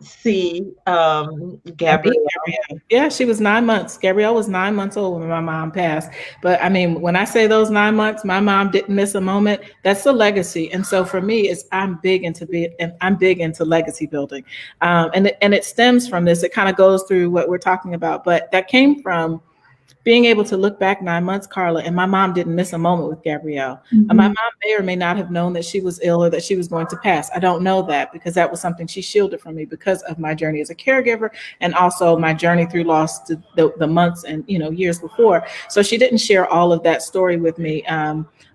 A: see
B: I beat
A: Gabrielle.
B: Gabrielle. Yeah, she was 9 months. Gabrielle was 9 months old when my mom passed. But I mean, when I say those 9 months, my mom didn't miss a moment. That's the legacy. And so for me, I'm big into legacy building, and it stems from this. It kind of goes through what we're talking about, but that came from being able to look back 9 months, Carla, and my mom didn't miss a moment with Gabrielle. My
A: Mhm.
B: mom may or may not have known that she was ill or that she was going to pass. I don't know that because that was something she shielded from me because of my journey as a caregiver and also my journey through loss to the months and years before. So she didn't share all of that story with me.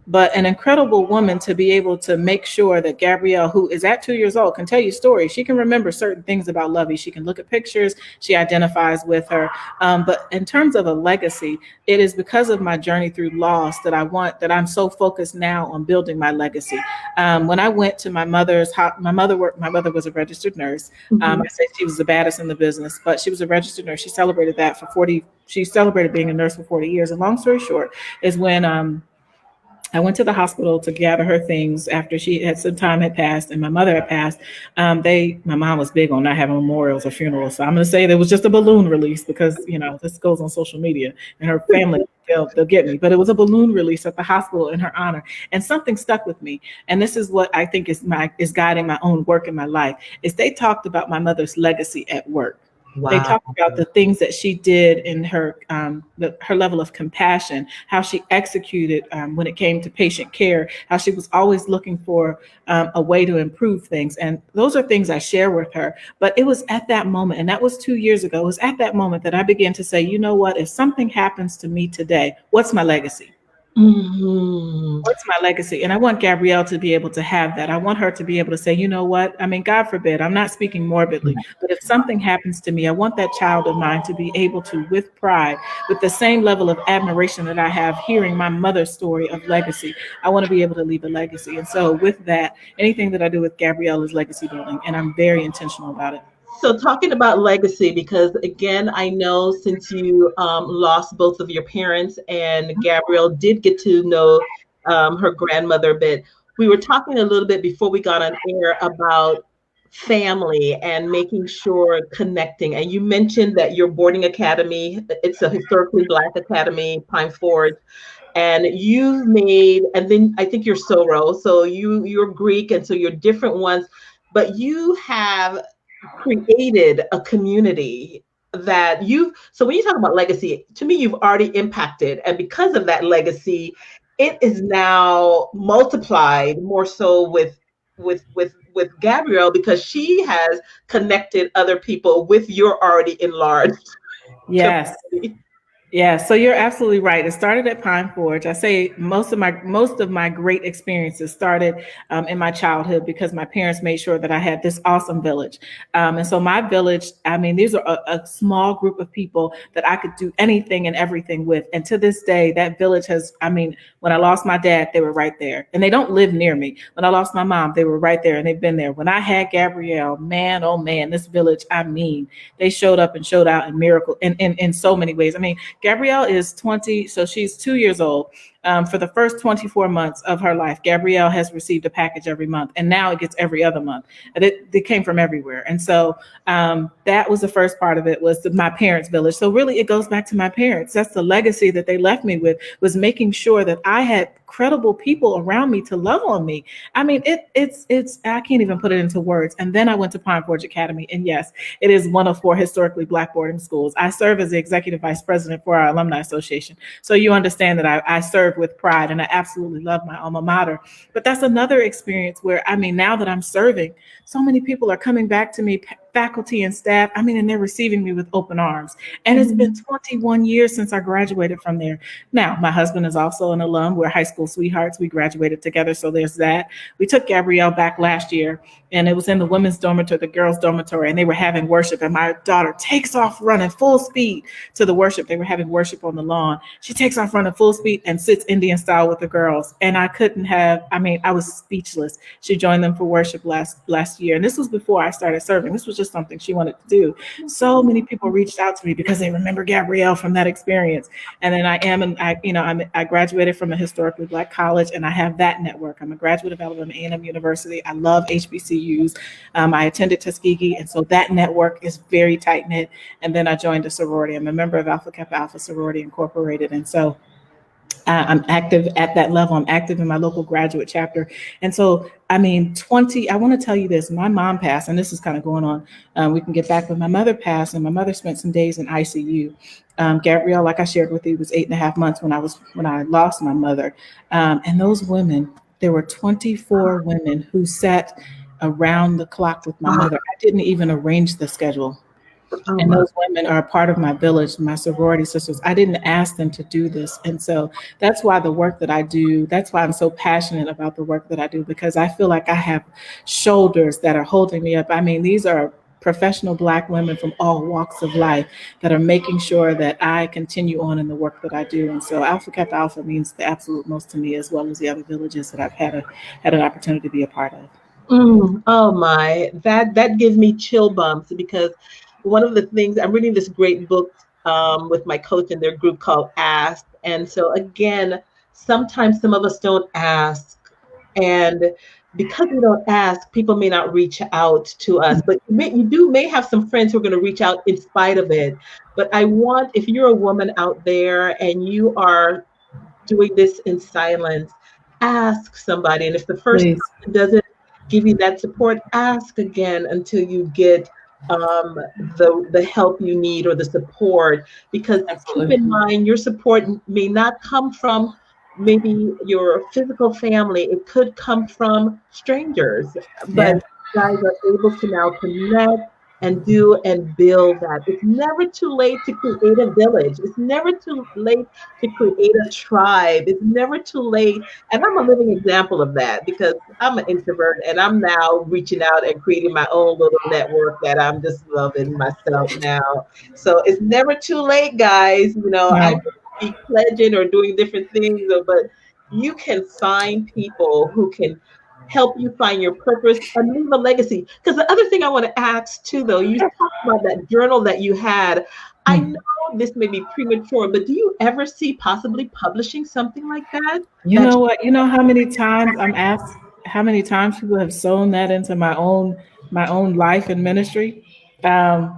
B: But an incredible woman to be able to make sure that Gabrielle, who is at 2 years old, can tell you stories. She can remember certain things about Lovey. She can look at pictures. She identifies with her. But in terms of a legacy, it is because of my journey through loss that I'm so focused now on building my legacy. When I went to my mother was a registered nurse. I
A: Mhm.
B: say she was the baddest in the business, but she was a registered nurse. She celebrated that for 40. She celebrated being a nurse for 40 years. And long story short is when I went to the hospital to gather her things after she had some time had passed and my mother had passed. My mom was big on not having memorials or funerals, so I'm going to say there was just a balloon release because this goes on social media and her family they'll get me. But it was a balloon release at the hospital in her honor, and something stuck with me. And this is what I think is guiding my own work in my life. Is they talked about my mother's legacy at work. They
A: Wow.
B: talked about the things that she did in her level of compassion, how she executed when it came to patient care, how she was always looking for a way to improve things. And those are things I share with her. But it was at that moment, and that was 2 years ago, it was at that moment that I began to say, you know what, if something happens to me today, what's my legacy?
A: Hmm.
B: What's my legacy? And I want Gabrielle to be able to have that. I want her to be able to say, you know what? I mean, God forbid, I'm not speaking morbidly, but if something happens to me, I want that child of mine to be able to, with pride, with the same level of admiration that I have hearing my mother's story of legacy, I want to be able to leave a legacy. And so, with that, anything that I do with Gabrielle is legacy building, and I'm very intentional about it.
A: So, talking about legacy, because again, I know since you lost both of your parents and Gabrielle did get to know her grandmother a bit, we were talking a little bit before we got on air about family and making sure connecting. And you mentioned that your boarding academy, it's a historically Black academy, Pine Forge, and you've made, and then I think you're Soro, so you're Greek, and so you're different ones, but you have created a community that you've, so when you talk about legacy, to me, you've already impacted, and because of that legacy, it is now multiplied more so with Gabrielle, because she has connected other people with your already enlarged
B: Yes.
A: community.
B: Yeah, so you're absolutely right. It started at Pine Forge. I say most of my great experiences started in my childhood because my parents made sure that I had this awesome village. And so my village, I mean, these are a small group of people that I could do anything and everything with. And to this day, that village has, I mean, when I lost my dad, they were right there. And they don't live near me. When I lost my mom, they were right there and they've been there. When I had Gabrielle, man, oh man, this village, I mean, they showed up and showed out in miracle in so many ways. I mean, Gabrielle is 20, so she's 2 years old. For the first 24 months of her life, Gabrielle has received a package every month, and now it gets every other month. And it came from everywhere, and so that was the first part of it was my parents' village. So really, it goes back to my parents. That's the legacy that they left me with was making sure that I had credible people around me to love on me. I mean, it's I can't even put it into words. And then I went to Pine Forge Academy, and yes, it is one of four historically Black boarding schools. I serve as the executive vice president for our alumni association. So you understand that I serve with pride and I absolutely love my alma mater. But that's another experience where, I mean, now that I'm serving, so many people are coming back to me, faculty and staff. I mean, and they're receiving me with open arms. And it's been 21 years since I graduated from there. Now, my husband is also an alum. We're high school sweethearts. We graduated together. So there's that. We took Gabrielle back last year, and it was in the women's dormitory, the girls' dormitory, and they were having worship. And my daughter takes off running full speed to the worship. They were having worship on the lawn. She takes off running full speed and sits Indian style with the girls. And I couldn't have, I mean, I was speechless. She joined them for worship last year. And this was before I started serving. This was just something she wanted to do. So many people reached out to me because they remember Gabrielle from that experience. And then I graduated from a historically Black college, and I have that network. I'm a graduate of Alabama A&M University. I love HBCUs. I attended Tuskegee, and so that network is very tight knit. And then I joined a sorority. I'm a member of Alpha Kappa Alpha Sorority Incorporated, and so I'm active at that level. I'm active in my local graduate chapter. And so, I mean, I want to tell you this. My mom passed, and this is kind of going on. We can get back, but my mother passed, and my mother spent some days in ICU. Gabrielle, like I shared with you, was 8.5 months when I lost my mother. And those women, there were 24 women who sat around the clock with my
A: Wow.
B: mother. I didn't even arrange the schedule.
A: Oh
B: And
A: my.
B: those women are a part of my village, my sorority sisters. I didn't ask them to do this. And so that's why the work that I do, that's why I'm so passionate about the work that I do, because I feel like I have shoulders that are holding me up. I mean, these are professional Black women from all walks of life that are making sure that I continue on in the work that I do. And so Alpha Kappa Alpha means the absolute most to me, as well as the other villages that I've had an opportunity to be a part of.
A: Oh my, that gives me chill bumps, because one of the things, I'm reading this great book with my coach in their group called Ask, and so again, sometimes some of us don't ask, and because we don't ask, people may not reach out to us, but you may have some friends who are going to reach out in spite of it. But I want, if you're a woman out there and you are doing this in silence, ask somebody. And if the first
B: Please.
A: person doesn't give you that support, ask again until you get um, the help you need or the support. Because keep
B: Absolutely.
A: in mind, your support may not come from maybe your physical family. It could come from strangers, but
B: Yeah.
A: you guys are able to now connect and do and build that. It's never too late to create a village. It's never too late to create a tribe. It's never too late. And I'm a living example of that because I'm an introvert and I'm now reaching out and creating my own little network that I'm just loving myself now. So it's never too late, guys. You know, I
B: No.
A: may be pledging or doing different things, but you can find people who can help you find your purpose and leave a legacy. Because the other thing I want to ask too, though, you talked about that journal that you had. I know
B: Mm.
A: this may be premature, but do you ever see possibly publishing something like that?
B: You
A: That
B: know what? You know how many times I'm asked how many times people have sewn that into my own life and ministry.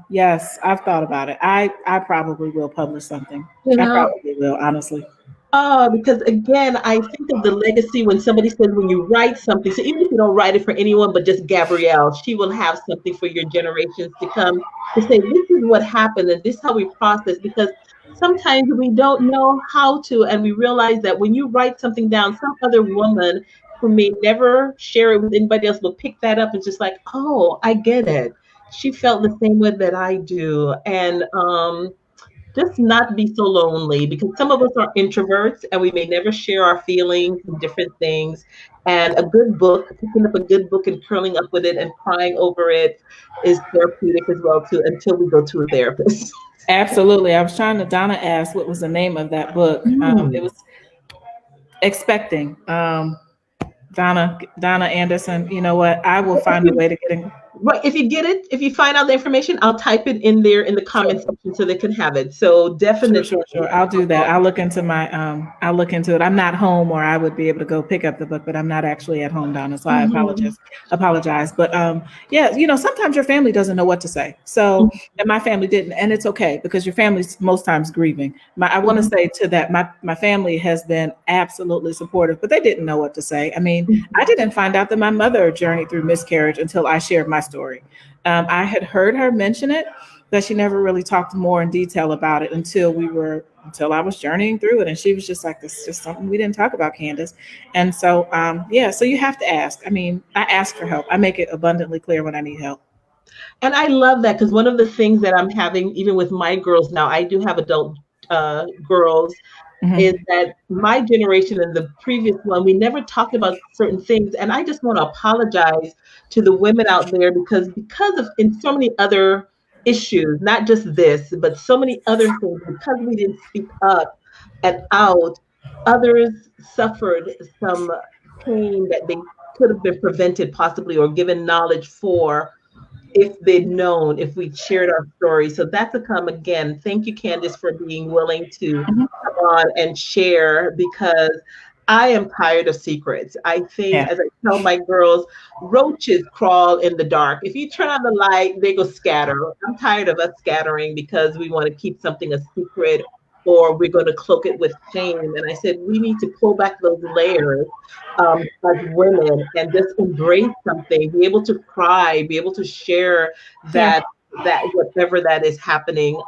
B: Yes, I've thought about it. I probably will publish something.
A: you
B: I
A: know,
B: probably will, honestly.
A: oh, because again, I think of the legacy when somebody says when you write something. So even if you don't write it for anyone, but just Gabrielle, she will have something for your generations to come to say, this is what happened and this is how we process. Because sometimes we don't know how to, and we realize that when you write something down, some other woman who may never share it with anybody else will pick that up and just like, oh, I get it. She felt the same way that I do. And just not be so lonely because some of us are introverts and we may never share our feelings and different things. And a good book, picking up a good book and curling up with it and crying over it is therapeutic as well too until we go to a therapist.
B: Absolutely. I was trying to Donna asked what was the name of that book. It
A: Mm.
B: was expecting. Donna Anderson. You know what? I will
A: If
B: find a
A: you,
B: way to get in.
A: right, if you get it, if you find out the information, I'll type it in there in the comment
B: Sure.
A: section so they can have it. So
B: Sure,
A: definitely,
B: sure, sure. I'll do that. I'll look into my I'll look into it. I'm not home or I would be able to go pick up the book, but I'm not actually at home, Donna. So I
A: mhm,
B: apologize. But yeah, you know, sometimes your family doesn't know what to say. So and my family didn't, and it's okay because your family's most times grieving. I want to
A: mhm,
B: say to that, my family has been absolutely supportive, but they didn't know what to say. I mean, I
A: mhm,
B: didn't find out that my mother journeyed through miscarriage until I shared my story. I had heard her mention it, but she never really talked more in detail about it until I was journeying through it. And she was just like, this is just something we didn't talk about, Candice. And so, yeah, so you have to ask. I mean, I ask for help. I make it abundantly clear when I need help.
A: And I love that because one of the things that I'm having, even with my girls now, I do have adult girls, is
B: Hmm.
A: that my generation and the previous one, we never talked about certain things. And I just want to apologize to the women out there because of in so many other issues, not just this, but so many other things, because we didn't speak up and out, others suffered some pain that they could have been prevented possibly or given knowledge for if they'd known, if we'd shared our story. So that's a come again. Thank you, Candice, for being willing to
B: Hmm.
A: come on and share because I am tired of secrets. I think,
B: Yeah.
A: as I tell my girls, roaches crawl in the dark. If you turn on the light, they go scatter. I'm tired of us scattering because we want to keep something a secret or we're going to cloak it with shame. And I said, we need to pull back those layers as women and just embrace something, be able to cry, be able to share
B: Yeah.
A: that whatever that is happening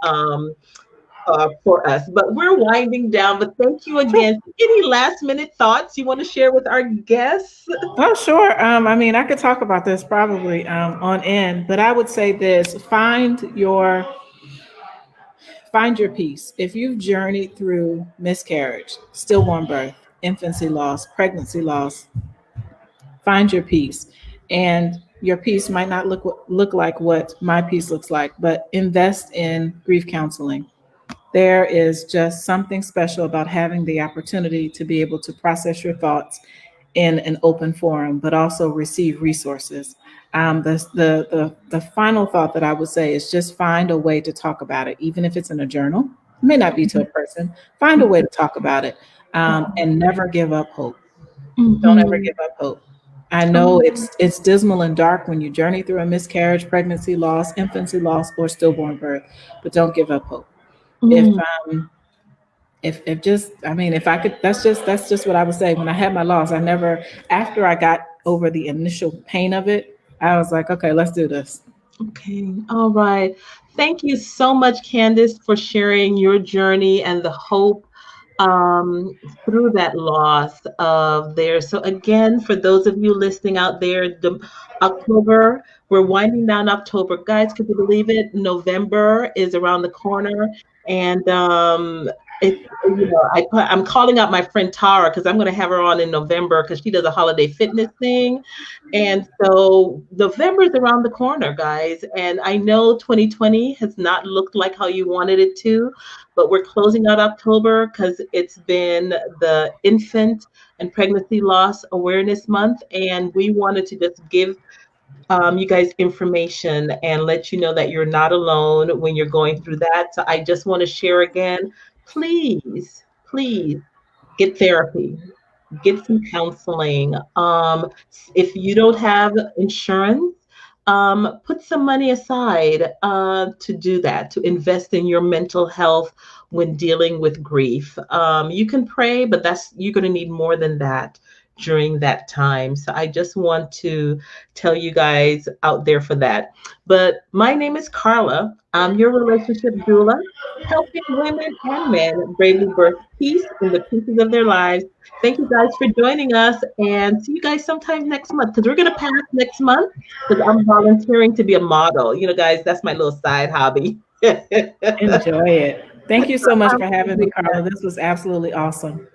A: for us. But we're winding down. But thank you
B: Sure.
A: again. Any last minute thoughts you want to share with our guests?
B: Oh, sure. I mean, I could talk about this probably on end, but I would say this: find your peace. If you've journeyed through miscarriage, stillborn birth, infancy loss, pregnancy loss, find your peace. And your peace might not look like what my peace looks like, but invest in grief counseling. There is just something special about having the opportunity to be able to process your thoughts in an open forum, but also receive resources. The final thought that I would say is just find a way to talk about it, even if it's in a journal. It may not be to a person. Find a way to talk about it, and never give up hope. Don't ever
A: Mm-hmm.
B: give up hope. I know it's dismal and dark when you journey through a miscarriage, pregnancy loss, infancy loss, or stillborn birth, but don't give up hope. If
A: Mm-hmm.
B: if just I mean if I could that's just what I would say. When I had my loss, I never after I got over the initial pain of it, I was like, okay, let's do this.
A: Okay. All right. Thank you so much, Candice, for sharing your journey and the hope um, through that loss of theirs. So, again, for those of you listening out there, October, we're winding down October. Guys, could you believe it? November is around the corner. And I'm calling out my friend Tara because I'm going to have her on in November because she does a holiday fitness thing. And so November is around the corner, guys. And I know 2020 has not looked like how you wanted it to, but we're closing out October because it's been the Infant and Pregnancy Loss Awareness Month. And we wanted to just give you guys information and let you know that you're not alone when you're going through that. So I just want to share again, please, please get therapy, get some counseling. If you don't have insurance, put some money aside to do that, to invest in your mental health when dealing with grief. You can pray, but that's you're going to need more than that during that time. So I just want to tell you guys out there for that. But my name is Carla. I'm your relationship doula, helping women and men bravely birth peace in the pieces of their lives. Thank you guys for joining us and see you guys sometime next month because we're going to pass next month because I'm volunteering to be a model. You know, guys, that's my little side hobby.
B: Enjoy it. Thank you so much for having me, Carla. This was absolutely awesome.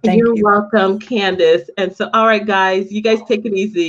B: Thank
A: You're
B: you.
A: welcome, Candice. And so, all right, guys, you guys take it easy.